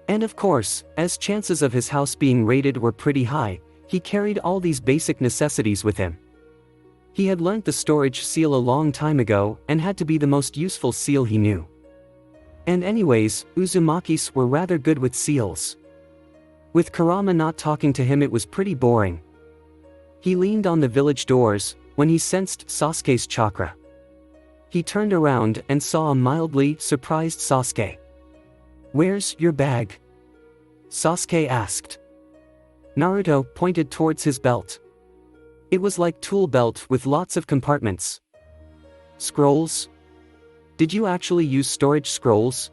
And of course, as chances of his house being raided were pretty high, he carried all these basic necessities with him. He had learnt the storage seal a long time ago and had to be the most useful seal he knew. And anyways, Uzumakis were rather good with seals. With Kurama not talking to him, it was pretty boring. He leaned on the village doors when he sensed Sasuke's chakra. He turned around and saw a mildly surprised Sasuke. "Where's your bag?" Sasuke asked. Naruto pointed towards his belt. It was like tool belt with lots of compartments. "Scrolls? Did you actually use storage scrolls?"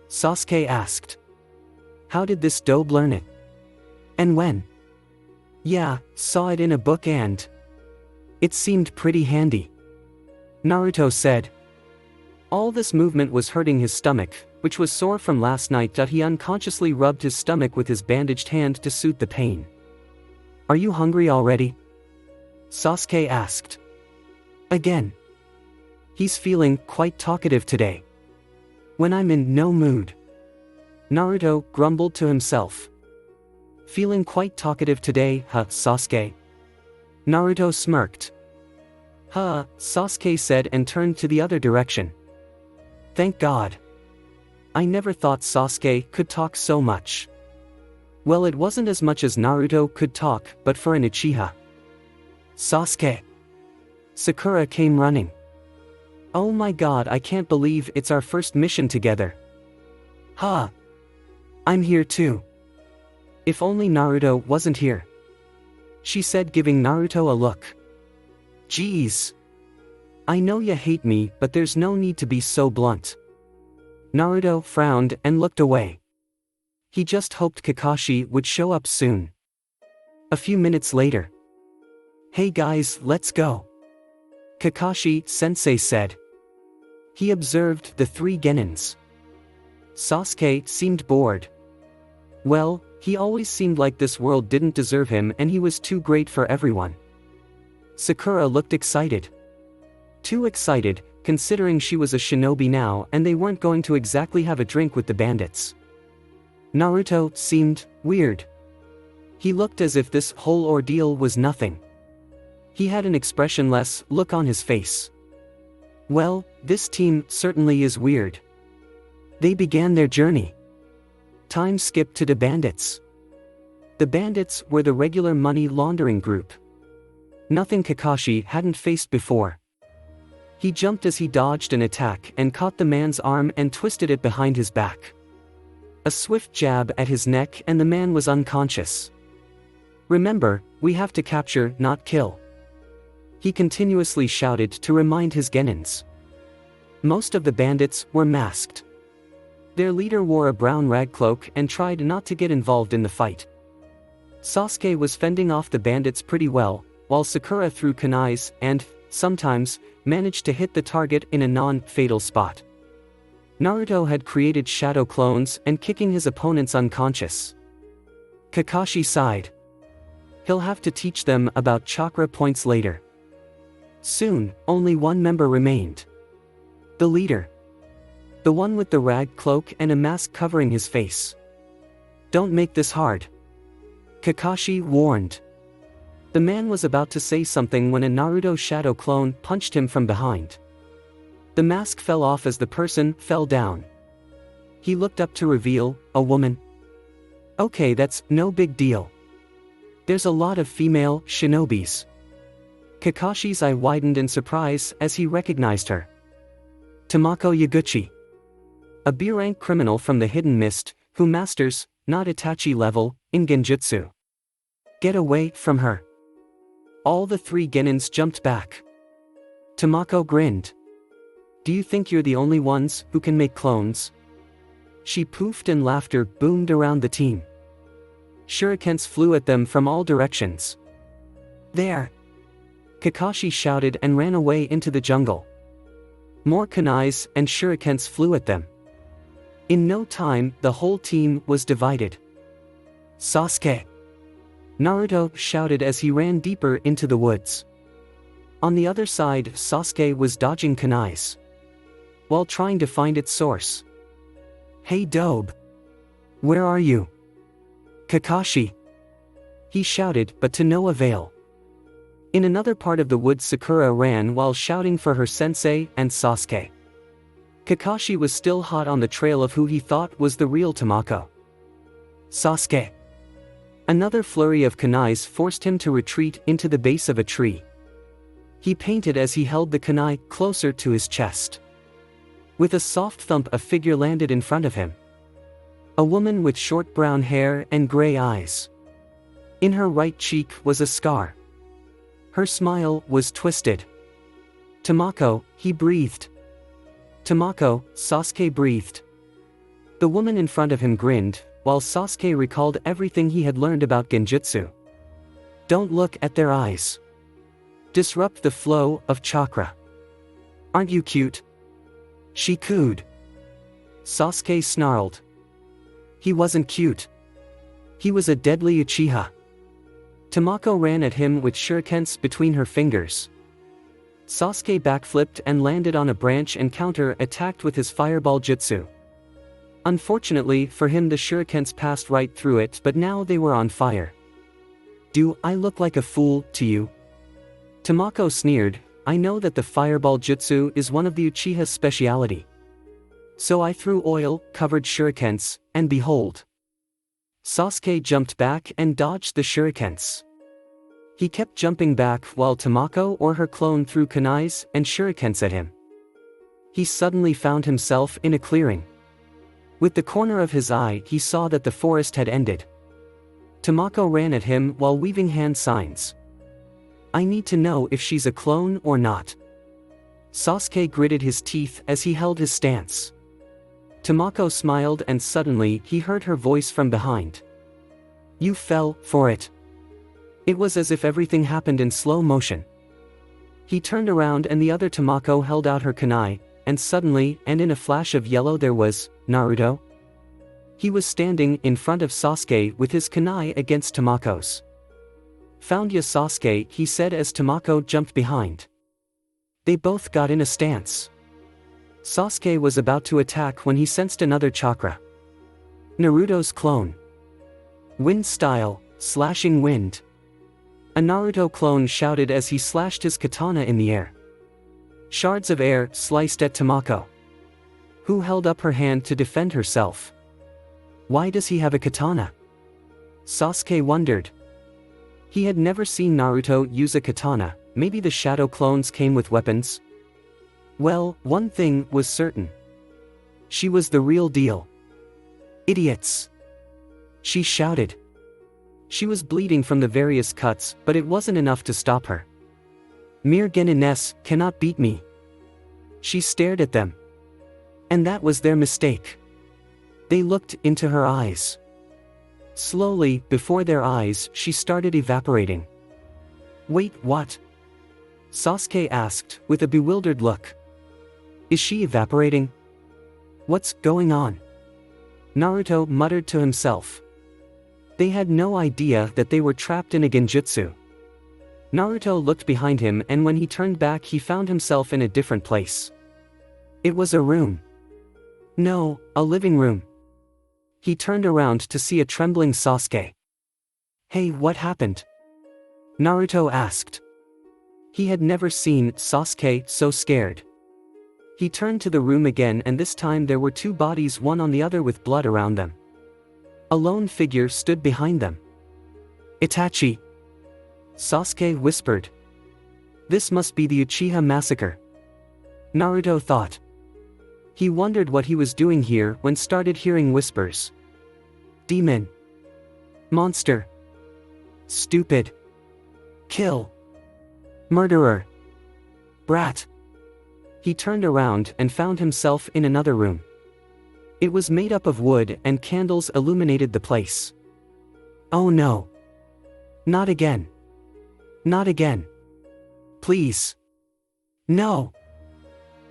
Sasuke asked. "How did this dope learn it? And when?" "Yeah, saw it in a book and it seemed pretty handy," Naruto said. All this movement was hurting his stomach, which was sore from last night. He unconsciously rubbed his stomach with his bandaged hand to soothe the pain. "Are you hungry already?" Sasuke asked. Again. He's feeling quite talkative today. "When I'm in no mood," Naruto grumbled to himself. "Feeling quite talkative today, huh, Sasuke?" Naruto smirked. "Huh," Sasuke said and turned to the other direction. "Thank God. I never thought Sasuke could talk so much." Well, it wasn't as much as Naruto could talk, but for an Uchiha. "Sasuke!" Sakura came running. "Oh my God, I can't believe it's our first mission together." "Huh. I'm here too. If only Naruto wasn't here," she said, giving Naruto a look. "Geez. I know you hate me, but there's no need to be so blunt." Naruto frowned and looked away. He just hoped Kakashi would show up soon. A few minutes later. "Hey guys, let's go," Kakashi-sensei said. He observed the three genins. Sasuke seemed bored. Well, he always seemed like this world didn't deserve him and he was too great for everyone. Sakura looked excited. Too excited, considering she was a shinobi now and they weren't going to exactly have a drink with the bandits. Naruto seemed weird. He looked as if this whole ordeal was nothing. He had an expressionless look on his face. Well, this team certainly is weird. They began their journey. Time skipped to the bandits. The bandits were the regular money laundering group. Nothing Kakashi hadn't faced before. He jumped as he dodged an attack and caught the man's arm and twisted it behind his back. A swift jab at his neck and the man was unconscious. "Remember, we have to capture, not kill," he continuously shouted to remind his genins. Most of the bandits were masked. Their leader wore a brown rag cloak and tried not to get involved in the fight. Sasuke was fending off the bandits pretty well, while Sakura threw kunais and, sometimes, managed to hit the target in a non-fatal spot. Naruto had created shadow clones and kicking his opponents unconscious. Kakashi sighed. He'll have to teach them about chakra points later. Soon, only one member remained. The leader. The one with the rag cloak and a mask covering his face. "Don't make this hard," Kakashi warned. The man was about to say something when a Naruto shadow clone punched him from behind. The mask fell off as the person fell down. He looked up to reveal a woman. "Okay, that's no big deal. There's a lot of female shinobis." Kakashi's eye widened in surprise as he recognized her. Tamako Yaguchi. A B-rank criminal from the Hidden Mist, who masters, not Itachi level, in genjutsu. "Get away from her." All the three genins jumped back. Tamako grinned. "Do you think you're the only ones who can make clones?" She poofed and laughter boomed around the team. Shurikens flew at them from all directions. "There!" Kakashi shouted and ran away into the jungle. More kunais and shurikens flew at them. In no time, the whole team was divided. "Sasuke!" Naruto shouted as he ran deeper into the woods. On the other side, Sasuke was dodging kunais while trying to find its source. "Hey Dobe! Where are you?" "Kakashi!" he shouted, but to no avail. In another part of the woods, Sakura ran while shouting for her sensei and Sasuke. Kakashi was still hot on the trail of who he thought was the real Tamako. Sasuke. Another flurry of kunais forced him to retreat into the base of a tree. He painted as he held the kunai closer to his chest. With a soft thump, a figure landed in front of him. A woman with short brown hair and gray eyes. In her right cheek was a scar. Her smile was twisted. "Tamako," he breathed. "Tamako," Sasuke breathed. The woman in front of him grinned, while Sasuke recalled everything he had learned about genjutsu. Don't look at their eyes. Disrupt the flow of chakra. Aren't you cute? She cooed. Sasuke snarled. He wasn't cute. He was a deadly Uchiha. Tamako ran at him with shurikens between her fingers. Sasuke backflipped and landed on a branch and counter-attacked with his fireball jutsu. Unfortunately for him, the shurikens passed right through it, but now they were on fire. Do I look like a fool to you? Tamako sneered. I know that the fireball jutsu is one of the Uchiha's speciality. So I threw oil-covered shurikens, and behold. Sasuke jumped back and dodged the shurikens. He kept jumping back while Tamako or her clone threw kunais and shurikens at him. He suddenly found himself in a clearing. With the corner of his eye, he saw that the forest had ended. Tamako ran at him while weaving hand signs. I need to know if she's a clone or not. Sasuke gritted his teeth as he held his stance. Tamako smiled, and suddenly he heard her voice from behind. You fell for it. It was as if everything happened in slow motion. He turned around and the other Tamako held out her kunai, and suddenly, and in a flash of yellow, there was Naruto. He was standing in front of Sasuke with his kunai against Tamako's. Found ya, Sasuke, he said as Tamako jumped behind. They both got in a stance. Sasuke was about to attack when he sensed another chakra. Naruto's clone. Wind style, slashing wind. A Naruto clone shouted as he slashed his katana in the air. Shards of air sliced at Tamako, who held up her hand to defend herself. Why does he have a katana? Sasuke wondered. He had never seen Naruto use a katana. Maybe the shadow clones came with weapons? Well, one thing was certain. She was the real deal. Idiots! She shouted. She was bleeding from the various cuts, but it wasn't enough to stop her. Mere genines cannot beat me. She stared at them. And that was their mistake. They looked into her eyes. Slowly, before their eyes, she started evaporating. Wait, what? Sasuke asked, with a bewildered look. Is she evaporating? What's going on? Naruto muttered to himself. They had no idea that they were trapped in a genjutsu. Naruto looked behind him, and when he turned back he found himself in a different place. It was a room. No, a living room. He turned around to see a trembling Sasuke. Hey, what happened? Naruto asked. He had never seen Sasuke so scared. He turned to the room again, and this time there were two bodies, one on the other, with blood around them. A lone figure stood behind them. Itachi. Sasuke whispered. This must be the Uchiha massacre. Naruto thought. He wondered what he was doing here when started hearing whispers. Demon. Monster. Stupid. Kill. Murderer. Brat. He turned around and found himself in another room. It was made up of wood, and candles illuminated the place. Oh no. Not again. Not again. Please. No.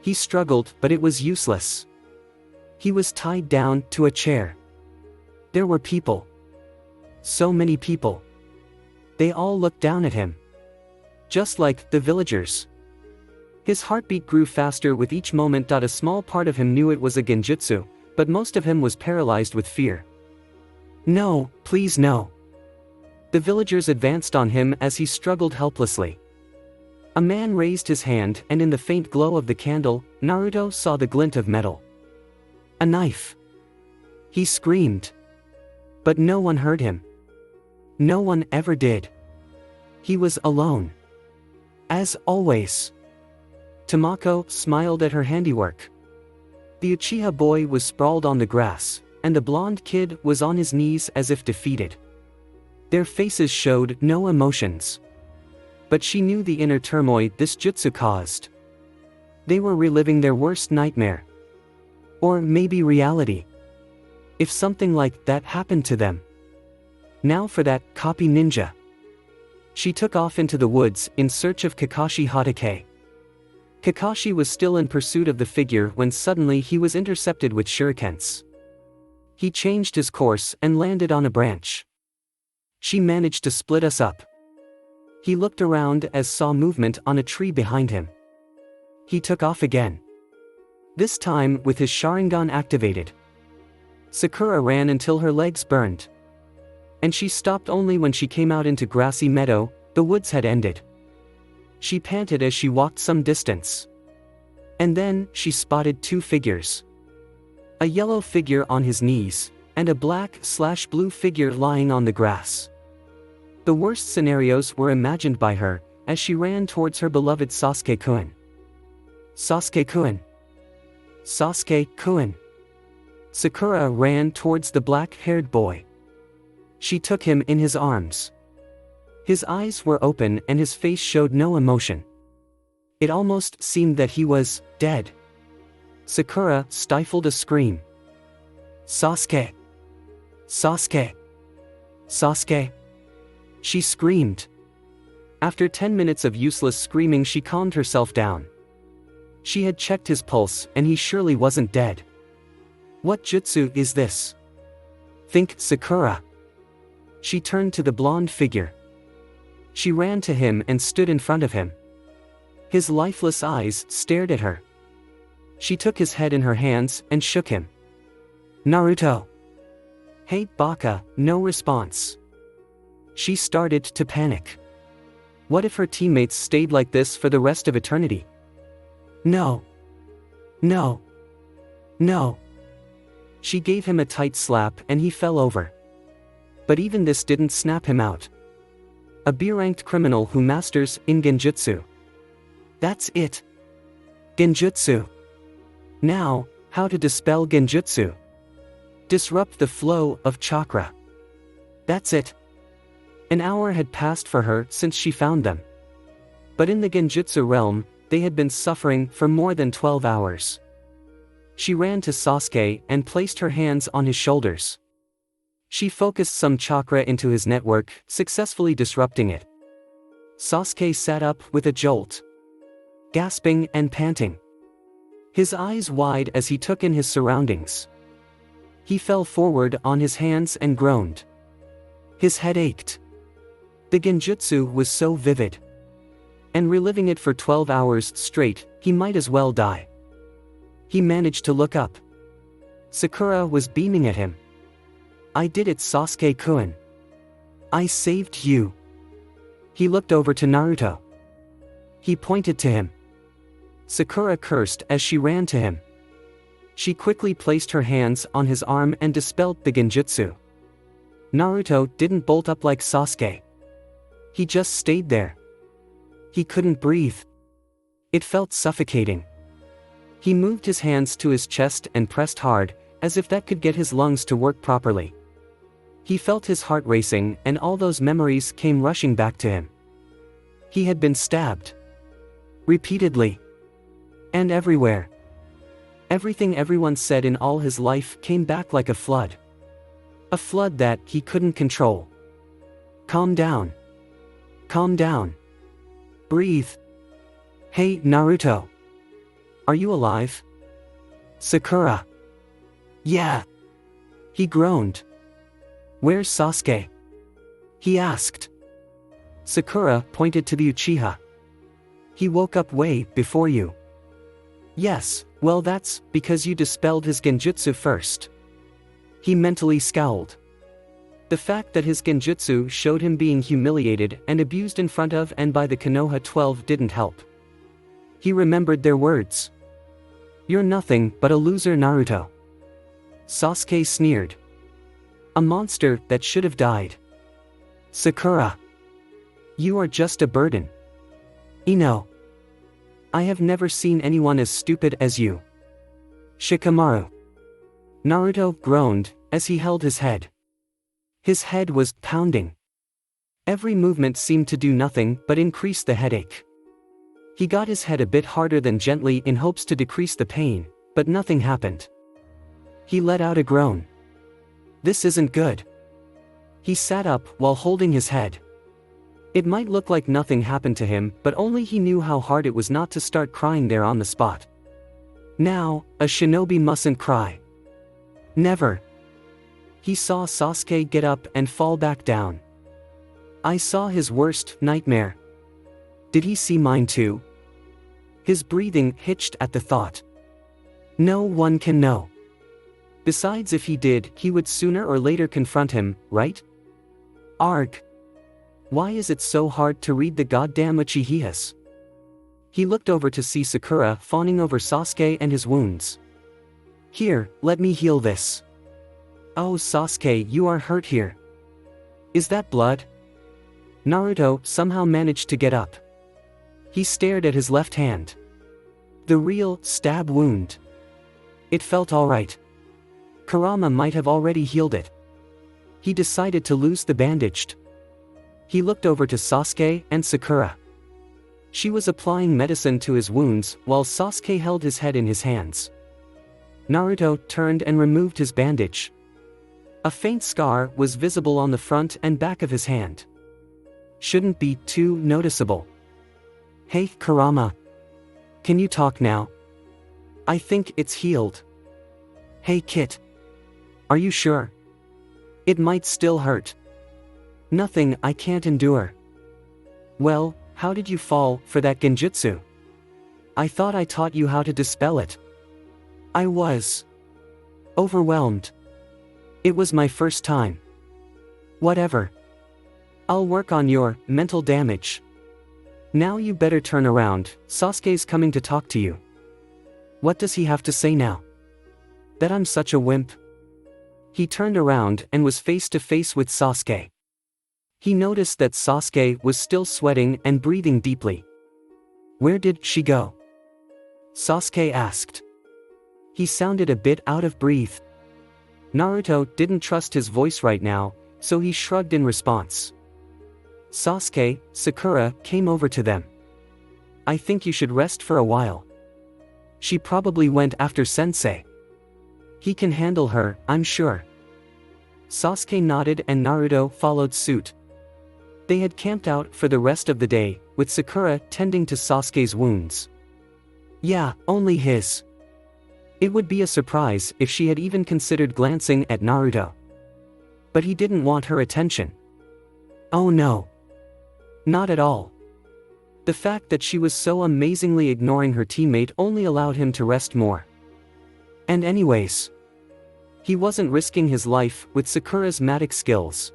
He struggled, but it was useless. He was tied down to a chair. There were people. So many people. They all looked down at him. Just like the villagers. His heartbeat grew faster with each moment. A small part of him knew it was a genjutsu, but most of him was paralyzed with fear. No, please no. The villagers advanced on him as he struggled helplessly. A man raised his hand, and in the faint glow of the candle, Naruto saw the glint of metal. A knife. He screamed. But no one heard him. No one ever did. He was alone. As always. Tamako smiled at her handiwork. The Uchiha boy was sprawled on the grass, and the blonde kid was on his knees as if defeated. Their faces showed no emotions. But she knew the inner turmoil this jutsu caused. They were reliving their worst nightmare. Or maybe reality. If something like that happened to them. Now for that copy ninja. She took off into the woods in search of Kakashi Hatake. Kakashi was still in pursuit of the figure when suddenly he was intercepted with shurikens. He changed his course and landed on a branch. She managed to split us up. He looked around as saw movement on a tree behind him. He took off again. This time with his Sharingan activated. Sakura ran until her legs burned. And she stopped only when she came out into grassy meadow. The woods had ended. She panted as she walked some distance. And then she spotted two figures. A yellow figure on his knees, and a black/blue figure lying on the grass. The worst scenarios were imagined by her, as she ran towards her beloved Sasuke-kun. Sasuke-kun. Sasuke-kun. Sakura ran towards the black-haired boy. She took him in his arms. His eyes were open and his face showed no emotion. It almost seemed that he was dead. Sakura stifled a scream. Sasuke! Sasuke! Sasuke! She screamed. After 10 minutes of useless screaming, she calmed herself down. She had checked his pulse and he surely wasn't dead. What jutsu is this? Think Sakura. She turned to the blonde figure. She ran to him and stood in front of him. His lifeless eyes stared at her. She took his head in her hands and shook him. Naruto. Hey Baka, no response. She started to panic. What if her teammates stayed like this for the rest of eternity? No. No. No. She gave him a tight slap and he fell over. But even this didn't snap him out. A B-ranked criminal who masters in genjutsu. That's it. Genjutsu. Now, how to dispel genjutsu. Disrupt the flow of chakra. That's it. An hour had passed for her since she found them. But in the genjutsu realm, they had been suffering for more than 12 hours. She ran to Sasuke and placed her hands on his shoulders. She focused some chakra into his network, successfully disrupting it. Sasuke sat up with a jolt. Gasping and panting. His eyes wide as he took in his surroundings. He fell forward on his hands and groaned. His head ached. The genjutsu was so vivid. And reliving it for 12 hours straight, he might as well die. He managed to look up. Sakura was beaming at him. I did it, Sasuke-kun. I saved you. He looked over to Naruto. He pointed to him. Sakura cursed as she ran to him. She quickly placed her hands on his arm and dispelled the genjutsu. Naruto didn't bolt up like Sasuke. He just stayed there. He couldn't breathe. It felt suffocating. He moved his hands to his chest and pressed hard, as if that could get his lungs to work properly. He felt his heart racing and all those memories came rushing back to him. He had been stabbed. Repeatedly. And everywhere. Everything everyone said in all his life came back like a flood. A flood that he couldn't control. Calm down. Calm down. Breathe. Hey, Naruto. Are you alive? Sakura. Yeah. He groaned. Where's Sasuke? He asked. Sakura pointed to the Uchiha. He woke up way before you. Yes, well that's because you dispelled his genjutsu first. He mentally scowled. The fact that his genjutsu showed him being humiliated and abused in front of and by the Konoha 12 didn't help. He remembered their words. "You're nothing but a loser, Naruto." Sasuke sneered. "A monster that should have died." "Sakura. You are just a burden." "Ino. I have never seen anyone as stupid as you." "Shikamaru." Naruto groaned as he held his head. His head was pounding. Every movement seemed to do nothing but increase the headache. He got his head a bit harder than gently in hopes to decrease the pain, but nothing happened. He let out a groan. This isn't good. He sat up while holding his head. It might look like nothing happened to him, but only he knew how hard it was not to start crying there on the spot. Now, a shinobi mustn't cry. Never. He saw Sasuke get up and fall back down. I saw his worst nightmare. Did he see mine too? His breathing hitched at the thought. No one can know. Besides, if he did, he would sooner or later confront him, right? Arg. Why is it so hard to read the goddamn Uchihas? He looked over to see Sakura fawning over Sasuke and his wounds. Here, let me heal this. Oh Sasuke, you are hurt here. Is that blood? Naruto somehow managed to get up. He stared at his left hand. The real stab wound. It felt alright. Kurama might have already healed it. He decided to lose the bandaged. He looked over to Sasuke and Sakura. She was applying medicine to his wounds while Sasuke held his head in his hands. Naruto turned and removed his bandage. A faint scar was visible on the front and back of his hand. Shouldn't be too noticeable. Hey Kurama. Can you talk now? I think it's healed. Hey Kit. Are you sure? It might still hurt. Nothing I can't endure. Well, how did you fall for that genjutsu? I thought I taught you how to dispel it. I was overwhelmed. It was my first time. Whatever. I'll work on your mental damage. Now you better turn around, Sasuke's coming to talk to you. What does he have to say now? That I'm such a wimp? He turned around and was face to face with Sasuke. He noticed that Sasuke was still sweating and breathing deeply. Where did she go? Sasuke asked. He sounded a bit out of breath. Naruto didn't trust his voice right now, so he shrugged in response. Sasuke, Sakura came over to them. I think you should rest for a while. She probably went after Sensei. He can handle her, I'm sure. Sasuke nodded and Naruto followed suit. They had camped out for the rest of the day, with Sakura tending to Sasuke's wounds. Yeah, only his. It would be a surprise if she had even considered glancing at Naruto. But he didn't want her attention. Oh no. Not at all. The fact that she was so amazingly ignoring her teammate only allowed him to rest more. And anyways, he wasn't risking his life with Sakura's magic skills.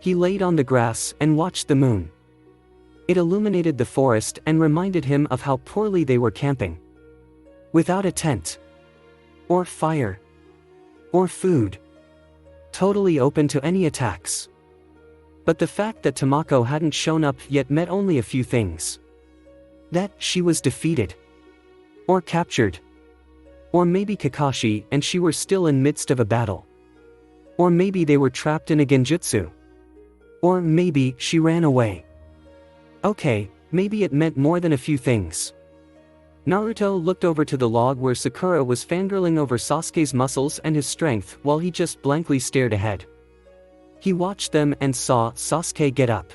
He laid on the grass and watched the moon. It illuminated the forest and reminded him of how poorly they were camping. Without a tent. Or fire. Or food. Totally open to any attacks. But the fact that Tamako hadn't shown up yet meant only a few things. That she was defeated. Or captured. Or maybe Kakashi and she were still in midst of a battle. Or maybe they were trapped in a genjutsu. Or maybe she ran away. Okay, maybe it meant more than a few things. Naruto looked over to the log where Sakura was fangirling over Sasuke's muscles and his strength while he just blankly stared ahead. He watched them and saw Sasuke get up.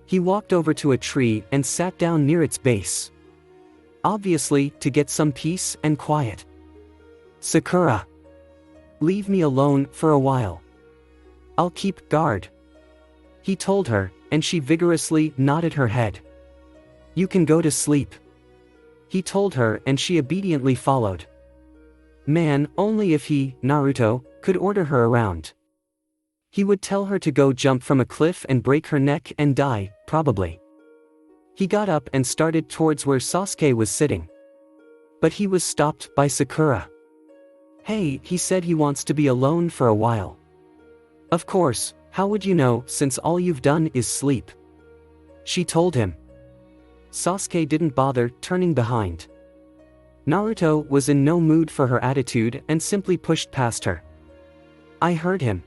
He walked over to a tree and sat down near its base. Obviously, to get some peace and quiet. Sakura. Leave me alone for a while. I'll keep guard. He told her, and she vigorously nodded her head. You can go to sleep. He told her and she obediently followed. Man, only if he, Naruto, could order her around. He would tell her to go jump from a cliff and break her neck and die, probably. He got up and started towards where Sasuke was sitting. But he was stopped by Sakura. Hey, he said he wants to be alone for a while. Of course, how would you know since all you've done is sleep? She told him. Sasuke didn't bother turning behind. Naruto was in no mood for her attitude and simply pushed past her. I heard him.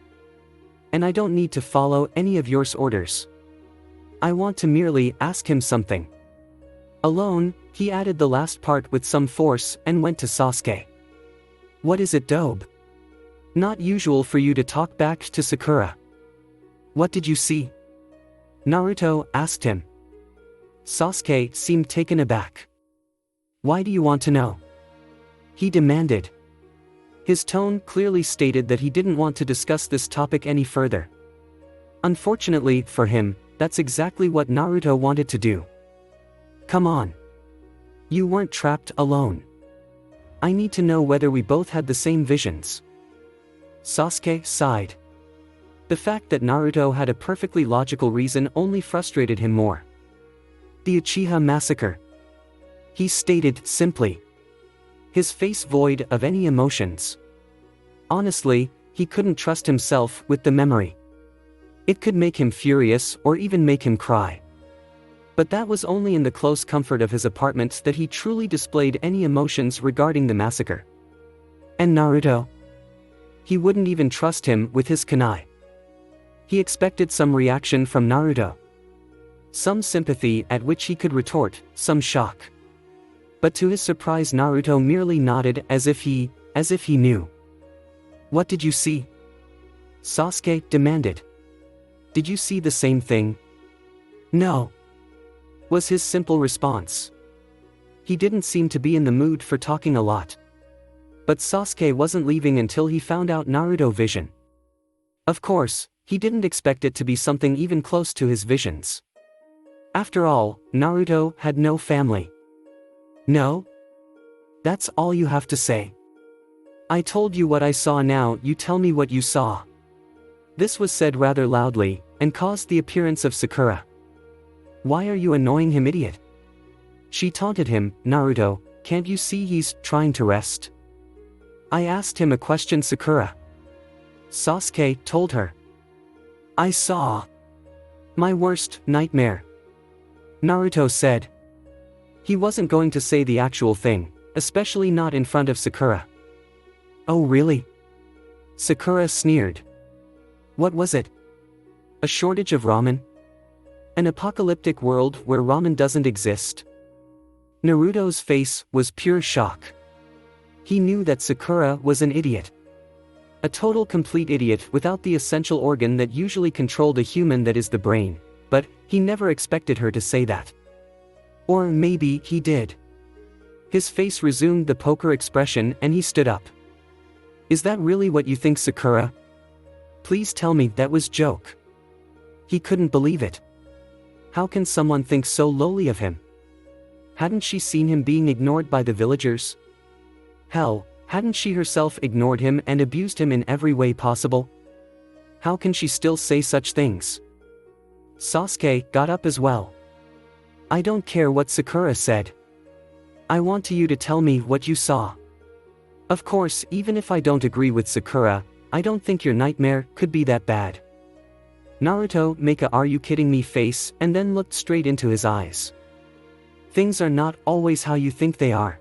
And I don't need to follow any of your orders. I want to merely ask him something. Alone, he added the last part with some force and went to Sasuke. What is it, Dobe? Not usual for you to talk back to Sakura. What did you see? Naruto asked him. Sasuke seemed taken aback. Why do you want to know? He demanded. His tone clearly stated that he didn't want to discuss this topic any further. Unfortunately for him, that's exactly what Naruto wanted to do. Come on. You weren't trapped alone. I need to know whether we both had the same visions. Sasuke sighed. The fact that Naruto had a perfectly logical reason only frustrated him more. The Uchiha massacre. He stated simply. His face void of any emotions. Honestly, he couldn't trust himself with the memory. It could make him furious or even make him cry. But that was only in the close comfort of his apartment that he truly displayed any emotions regarding the massacre. And Naruto? He wouldn't even trust him with his kunai. He expected some reaction from Naruto. Some sympathy at which he could retort, some shock. But to his surprise, Naruto merely nodded as if he knew. What did you see? Sasuke demanded. Did you see the same thing? No, was his simple response. He didn't seem to be in the mood for talking a lot. But Sasuke wasn't leaving until he found out Naruto's vision. Of course, he didn't expect it to be something even close to his visions. After all, Naruto had no family. No? That's all you have to say. I told you what I saw, now you tell me what you saw. This was said rather loudly, and caused the appearance of Sakura. Why are you annoying him, idiot? She taunted him. Naruto, can't you see he's trying to rest? I asked him a question, Sakura. Sasuke told her. I saw my worst nightmare. Naruto said. He wasn't going to say the actual thing, especially not in front of Sakura. Oh really? Sakura sneered. What was it? A shortage of ramen? An apocalyptic world where ramen doesn't exist? Naruto's face was pure shock. He knew that Sakura was an idiot. A total complete idiot without the essential organ that usually controlled a human, that is the brain, but he never expected her to say that. Or maybe he did. His face resumed the poker expression and he stood up. Is that really what you think, Sakura? Please tell me that was joke. He couldn't believe it. How can someone think so lowly of him? Hadn't she seen him being ignored by the villagers? Hell, hadn't she herself ignored him and abused him in every way possible? How can she still say such things? Sasuke got up as well. I don't care what Sakura said. I want you to tell me what you saw. Of course, even if I don't agree with Sakura, I don't think your nightmare could be that bad. Naruto made a "are you kidding me" face and then looked straight into his eyes. Things are not always how you think they are.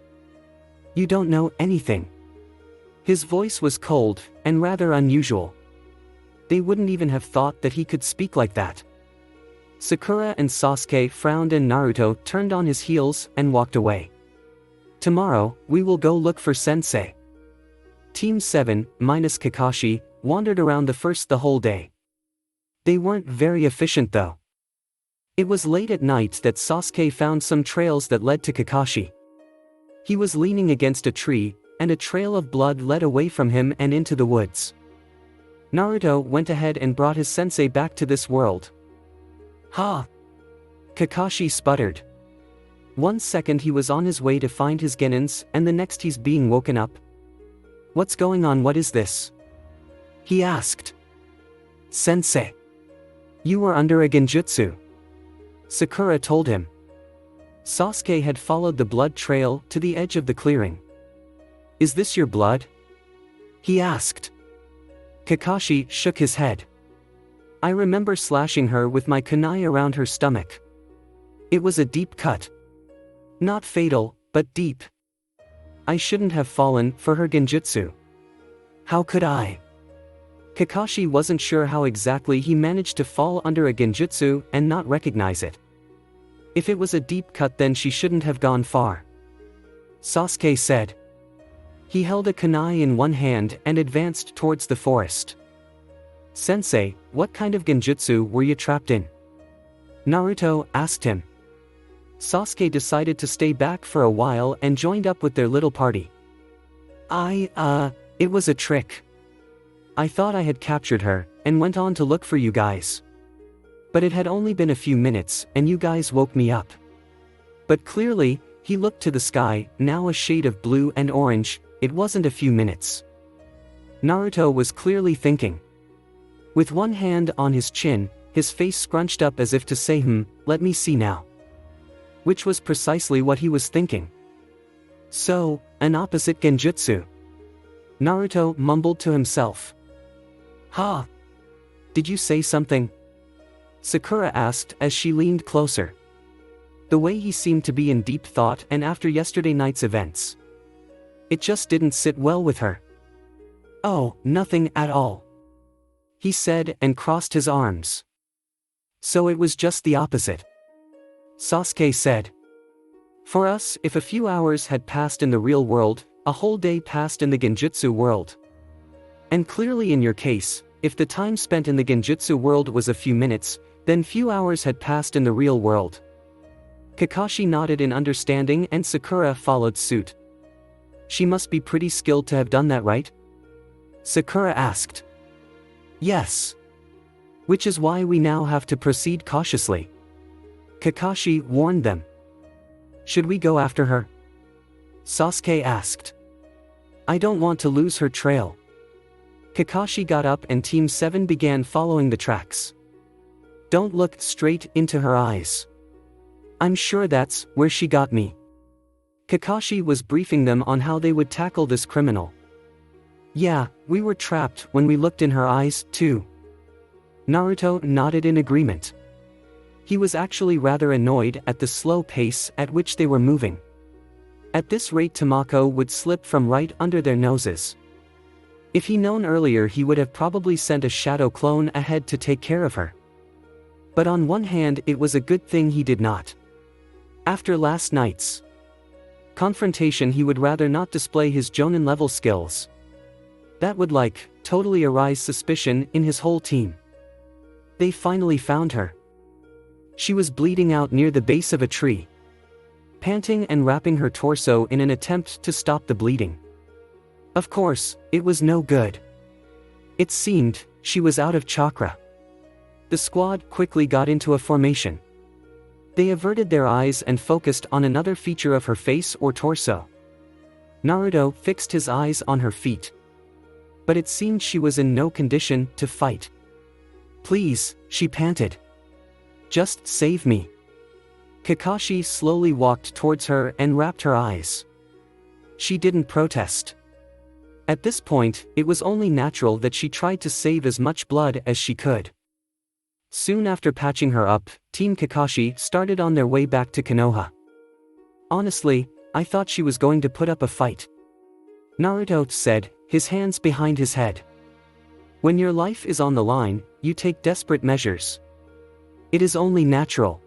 You don't know anything. His voice was cold and rather unusual. They wouldn't even have thought that he could speak like that. Sakura and Sasuke frowned and Naruto turned on his heels and walked away. Tomorrow, we will go look for Sensei. Team 7, minus Kakashi, wandered around the whole day. They weren't very efficient though. It was late at night that Sasuke found some trails that led to Kakashi. He was leaning against a tree, and a trail of blood led away from him and into the woods. Naruto went ahead and brought his sensei back to this world. Ha! Kakashi sputtered. 1 second he was on his way to find his genins, and the next he's being woken up. What's going on? What is this? He asked. Sensei. You were under a genjutsu. Sakura told him. Sasuke had followed the blood trail to the edge of the clearing. Is this your blood? He asked. Kakashi shook his head. I remember slashing her with my kunai around her stomach. It was a deep cut. Not fatal, but deep. I shouldn't have fallen for her genjutsu. How could I? Kakashi wasn't sure how exactly he managed to fall under a genjutsu and not recognize it. If it was a deep cut, then she shouldn't have gone far. Sasuke said. He held a kunai in one hand and advanced towards the forest. Sensei, what kind of genjutsu were you trapped in? Naruto asked him. Sasuke decided to stay back for a while and joined up with their little party. It was a trick. I thought I had captured her, and went on to look for you guys. But it had only been a few minutes, and you guys woke me up. But clearly, he looked to the sky, now a shade of blue and orange, it wasn't a few minutes. Naruto was clearly thinking. With one hand on his chin, his face scrunched up as if to say, let me see now. Which was precisely what he was thinking. So, an opposite genjutsu. Naruto mumbled to himself. Ha! Did you say something? Sakura asked as she leaned closer. The way he seemed to be in deep thought and after yesterday night's events. It just didn't sit well with her. Oh, nothing at all. He said and crossed his arms. So it was just the opposite. Sasuke said. For us, if a few hours had passed in the real world, a whole day passed in the genjutsu world. And clearly in your case, if the time spent in the genjutsu world was a few minutes, then few hours had passed in the real world. Kakashi nodded in understanding and Sakura followed suit. She must be pretty skilled to have done that, right? Sakura asked. Yes. Which is why we now have to proceed cautiously. Kakashi warned them. Should we go after her? Sasuke asked. I don't want to lose her trail. Kakashi got up and Team 7 began following the tracks. Don't look straight into her eyes. I'm sure that's where she got me. Kakashi was briefing them on how they would tackle this criminal. Yeah, we were trapped when we looked in her eyes, too. Naruto nodded in agreement. He was actually rather annoyed at the slow pace at which they were moving. At this rate Tamako would slip from right under their noses. If he'd known earlier he would have probably sent a shadow clone ahead to take care of her. But on one hand it was a good thing he did not. After last night's confrontation he would rather not display his Jonin level skills. That would totally arise suspicion in his whole team. They finally found her. She was bleeding out near the base of a tree. Panting and wrapping her torso in an attempt to stop the bleeding. Of course, it was no good. It seemed she was out of chakra. The squad quickly got into a formation. They averted their eyes and focused on another feature of her face or torso. Naruto fixed his eyes on her feet. But it seemed she was in no condition to fight. Please, she panted. Just save me. Kakashi slowly walked towards her and wrapped her eyes. She didn't protest. At this point, it was only natural that she tried to save as much blood as she could. Soon after patching her up, Team Kakashi started on their way back to Konoha. Honestly, I thought she was going to put up a fight. Naruto said, his hands behind his head. When your life is on the line, you take desperate measures. It is only natural.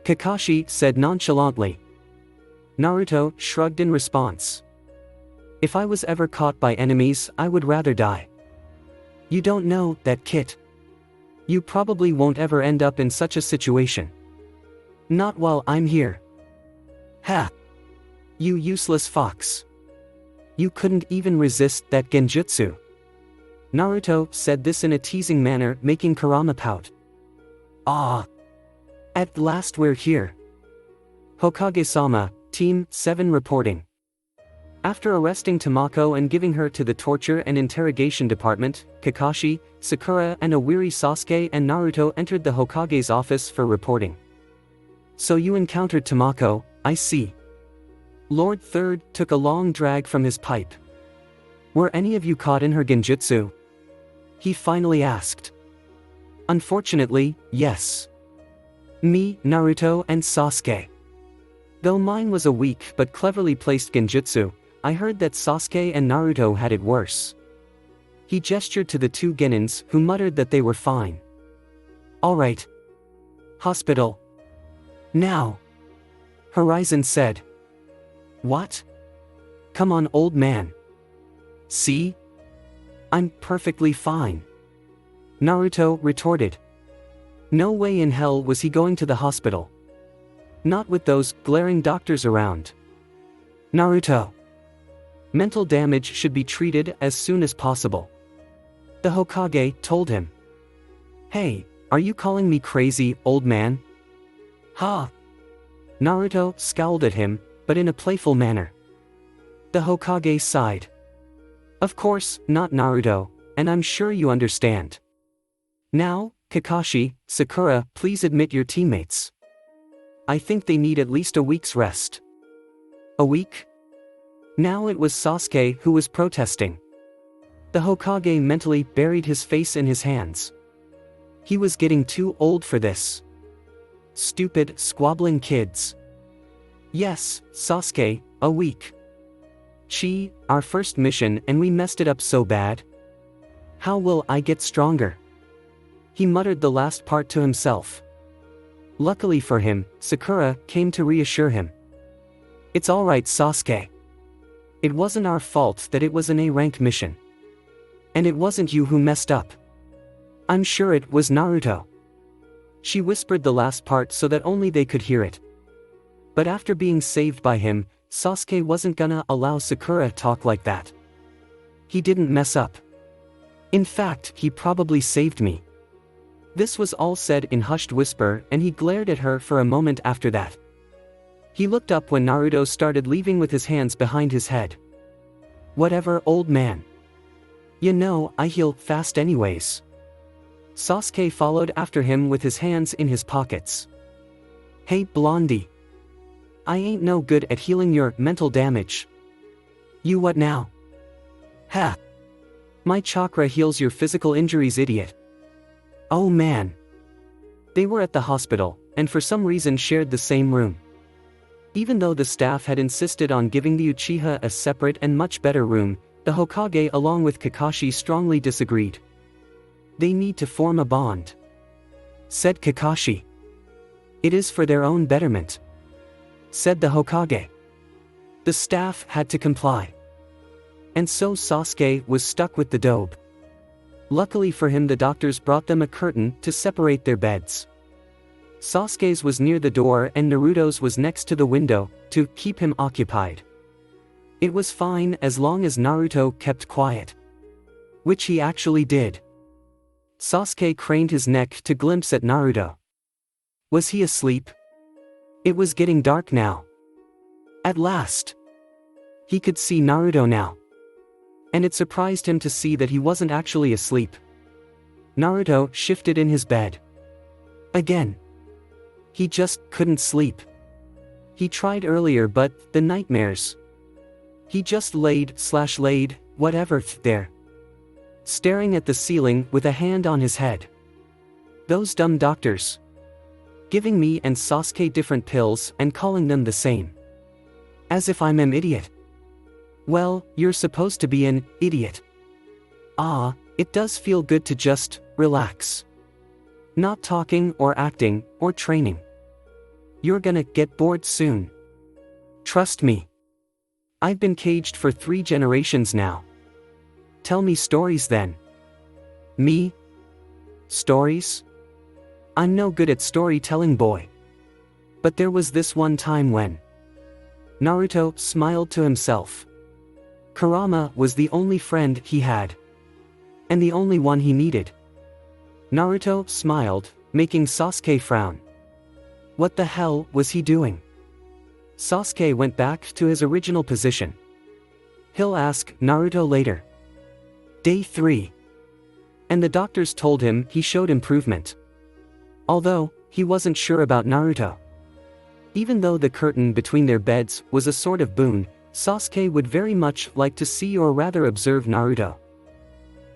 Kakashi said nonchalantly. Naruto shrugged in response. If I was ever caught by enemies, I would rather die. You don't know that, Kit. You probably won't ever end up in such a situation. Not while I'm here. Ha! You useless fox. You couldn't even resist that genjutsu. Naruto said this in a teasing manner, making Kurama pout. Ah! At last we're here. Hokage-sama, Team 7 reporting. After arresting Tamako and giving her to the torture and interrogation department, Kakashi, Sakura and a weary Sasuke and Naruto entered the Hokage's office for reporting. So you encountered Tamako, I see. Lord Third took a long drag from his pipe. Were any of you caught in her genjutsu? He finally asked. Unfortunately, yes. Me, Naruto and Sasuke. Though mine was a weak but cleverly placed genjutsu, I heard that Sasuke and Naruto had it worse. He gestured to the two genins who muttered that they were fine. Alright. Hospital. Now. Horizon said. What? Come on, old man. See? I'm perfectly fine. Naruto retorted. No way in hell was he going to the hospital. Not with those glaring doctors around. Naruto. Mental damage should be treated as soon as possible. The Hokage told him. Hey, are you calling me crazy, old man? Ha! Naruto scowled at him, but in a playful manner. The Hokage sighed. Of course, not Naruto, and I'm sure you understand. Now, Kakashi, Sakura, please admit your teammates. I think they need at least a week's rest. A week? Now it was Sasuke who was protesting. The Hokage mentally buried his face in his hands. He was getting too old for this. Stupid, squabbling kids. Yes, Sasuke, a week. Our first mission and we messed it up so bad. How will I get stronger? He muttered the last part to himself. Luckily for him, Sakura came to reassure him. It's alright, Sasuke. It wasn't our fault that it was an A-rank mission. And it wasn't you who messed up. I'm sure it was Naruto. She whispered the last part so that only they could hear it. But after being saved by him, Sasuke wasn't gonna allow Sakura talk like that. He didn't mess up. In fact, he probably saved me. This was all said in hushed whisper and he glared at her for a moment after that. He looked up when Naruto started leaving with his hands behind his head. Whatever, old man. You know, I heal fast anyways. Sasuke followed after him with his hands in his pockets. Hey, Blondie. I ain't no good at healing your mental damage. You what now? Ha! My chakra heals your physical injuries, idiot. Oh man. They were at the hospital, and for some reason shared the same room. Even though the staff had insisted on giving the Uchiha a separate and much better room, the Hokage along with Kakashi strongly disagreed. They need to form a bond, said Kakashi. It is for their own betterment, said the Hokage. The staff had to comply. And so Sasuke was stuck with the dobe. Luckily for him, the doctors brought them a curtain to separate their beds. Sasuke's was near the door and Naruto's was next to the window, to keep him occupied. It was fine as long as Naruto kept quiet. Which he actually did. Sasuke craned his neck to glimpse at Naruto. Was he asleep? It was getting dark now. At last. He could see Naruto now. And it surprised him to see that he wasn't actually asleep. Naruto shifted in his bed. Again. He just couldn't sleep. He tried earlier but, the nightmares. He just laid, whatever, there. Staring at the ceiling with a hand on his head. Those dumb doctors. Giving me and Sasuke different pills and calling them the same. As if I'm an idiot. Well, you're supposed to be an idiot. Ah, it does feel good to just relax. Not talking or acting or training. You're gonna get bored soon. Trust me. I've been caged for 3 generations now. Tell me stories then. Me? Stories? I'm no good at storytelling, boy. But there was this one time when Naruto smiled to himself. Kurama was the only friend he had. And the only one he needed. Naruto smiled, making Sasuke frown. What the hell was he doing? Sasuke went back to his original position. He'll ask Naruto later. Day 3. And the doctors told him he showed improvement. Although, he wasn't sure about Naruto. Even though the curtain between their beds was a sort of boon, Sasuke would very much like to see or rather observe Naruto.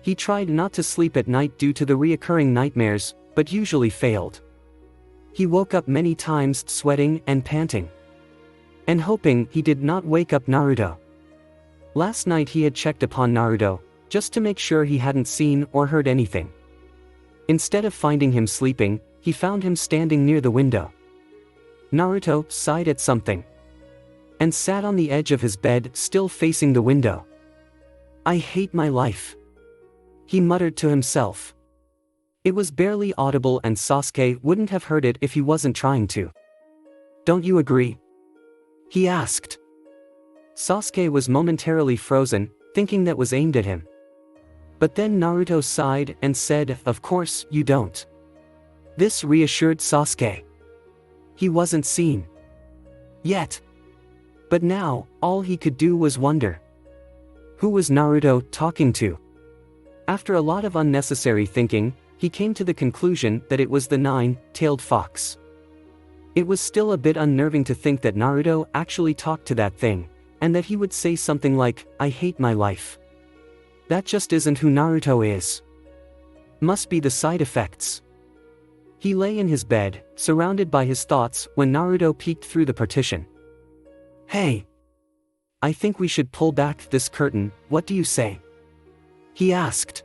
He tried not to sleep at night due to the reoccurring nightmares, but usually failed. He woke up many times sweating and panting, and hoping he did not wake up Naruto. Last night he had checked upon Naruto, just to make sure he hadn't seen or heard anything. Instead of finding him sleeping, he found him standing near the window. Naruto sighed at something, and sat on the edge of his bed still facing the window. "I hate my life," he muttered to himself. It was barely audible and Sasuke wouldn't have heard it if he wasn't trying to. "Don't you agree?" he asked. Sasuke was momentarily frozen, thinking that was aimed at him. But then Naruto sighed and said, "Of course you don't." This reassured Sasuke. He wasn't seen yet. But now, all he could do was wonder. Who was Naruto talking to? After a lot of unnecessary thinking, he came to the conclusion that it was the nine-tailed fox. It was still a bit unnerving to think that Naruto actually talked to that thing, and that he would say something like, "I hate my life." That just isn't who Naruto is. Must be the side effects. He lay in his bed, surrounded by his thoughts, when Naruto peeked through the partition. "Hey! I think we should pull back this curtain, what do you say?" he asked.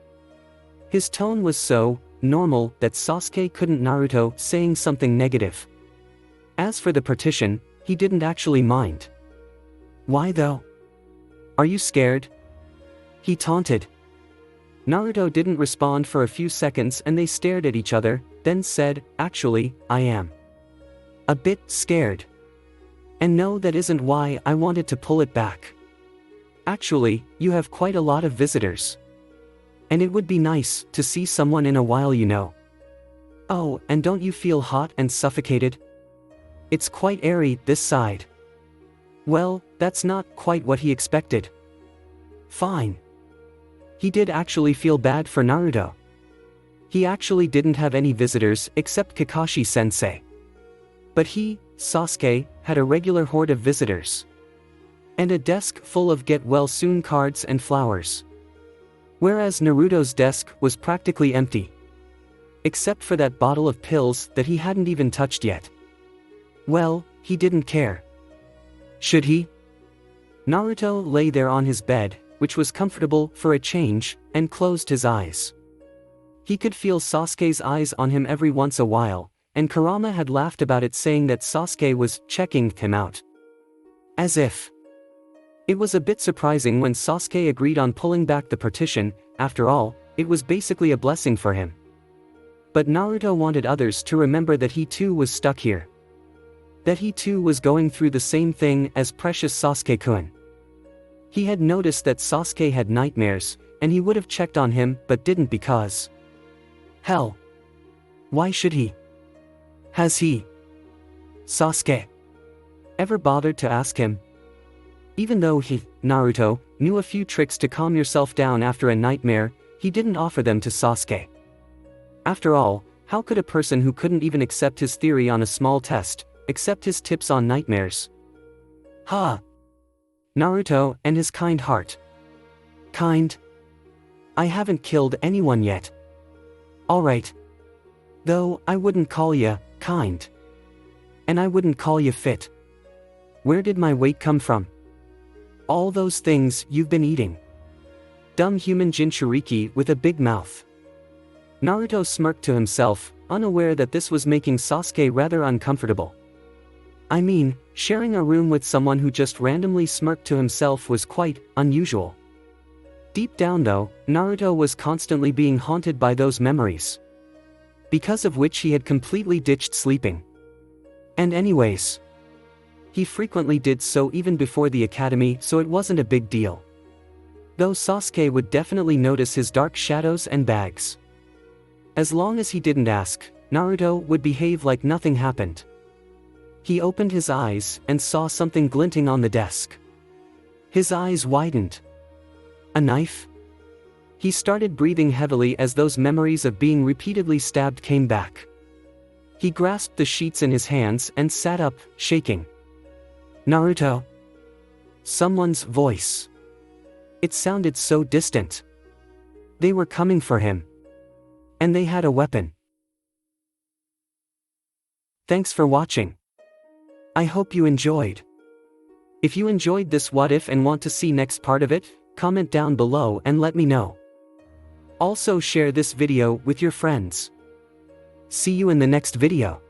His tone was so normal that Sasuke couldn't Naruto saying something negative. As for the partition, he didn't actually mind. "Why though? Are you scared?" he taunted. Naruto didn't respond for a few seconds and they stared at each other, then said, "Actually, I am a bit scared. And no, that isn't why I wanted to pull it back. Actually, you have quite a lot of visitors. And it would be nice to see someone in a while, you know. Oh, and don't you feel hot and suffocated? It's quite airy this side." Well, that's not quite what he expected. Fine. He did actually feel bad for Naruto. He actually didn't have any visitors except Kakashi-sensei. But he, Sasuke, had a regular horde of visitors. And a desk full of get-well-soon cards and flowers. Whereas Naruto's desk was practically empty. Except for that bottle of pills that he hadn't even touched yet. Well, he didn't care. Should he? Naruto lay there on his bed, which was comfortable for a change, and closed his eyes. He could feel Sasuke's eyes on him every once a while, and Kurama had laughed about it, saying that Sasuke was checking him out. As if. It was a bit surprising when Sasuke agreed on pulling back the partition. After all, it was basically a blessing for him. But Naruto wanted others to remember that he too was stuck here. That he too was going through the same thing as precious Sasuke-kun. He had noticed that Sasuke had nightmares, and he would have checked on him but didn't because. Hell. Why should he? Has he, Sasuke, ever bothered to ask him? Even though he, Naruto, knew a few tricks to calm yourself down after a nightmare, he didn't offer them to Sasuke. After all, how could a person who couldn't even accept his theory on a small test, accept his tips on nightmares? Ha! Naruto and his kind heart. Kind? I haven't killed anyone yet. Alright. Though, I wouldn't call ya kind. And I wouldn't call ya fit. Where did my weight come from? All those things you've been eating. Dumb human Jinchuriki with a big mouth. Naruto smirked to himself, unaware that this was making Sasuke rather uncomfortable. I mean, sharing a room with someone who just randomly smirked to himself was quite unusual. Deep down though, Naruto was constantly being haunted by those memories. Because of which he had completely ditched sleeping. And anyways, he frequently did so even before the academy, so it wasn't a big deal. Though Sasuke would definitely notice his dark shadows and bags. As long as he didn't ask, Naruto would behave like nothing happened. He opened his eyes and saw something glinting on the desk. His eyes widened, A knife? He started breathing heavily as those memories of being repeatedly stabbed came back. He grasped the sheets in his hands and sat up, shaking. Naruto. Someone's voice. It sounded so distant. They were coming for him. And they had a weapon. Thanks for watching. I hope you enjoyed. If you enjoyed this what if and want to see next part of it, comment down below and let me know. Also share this video with your friends. See you in the next video.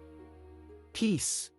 Peace.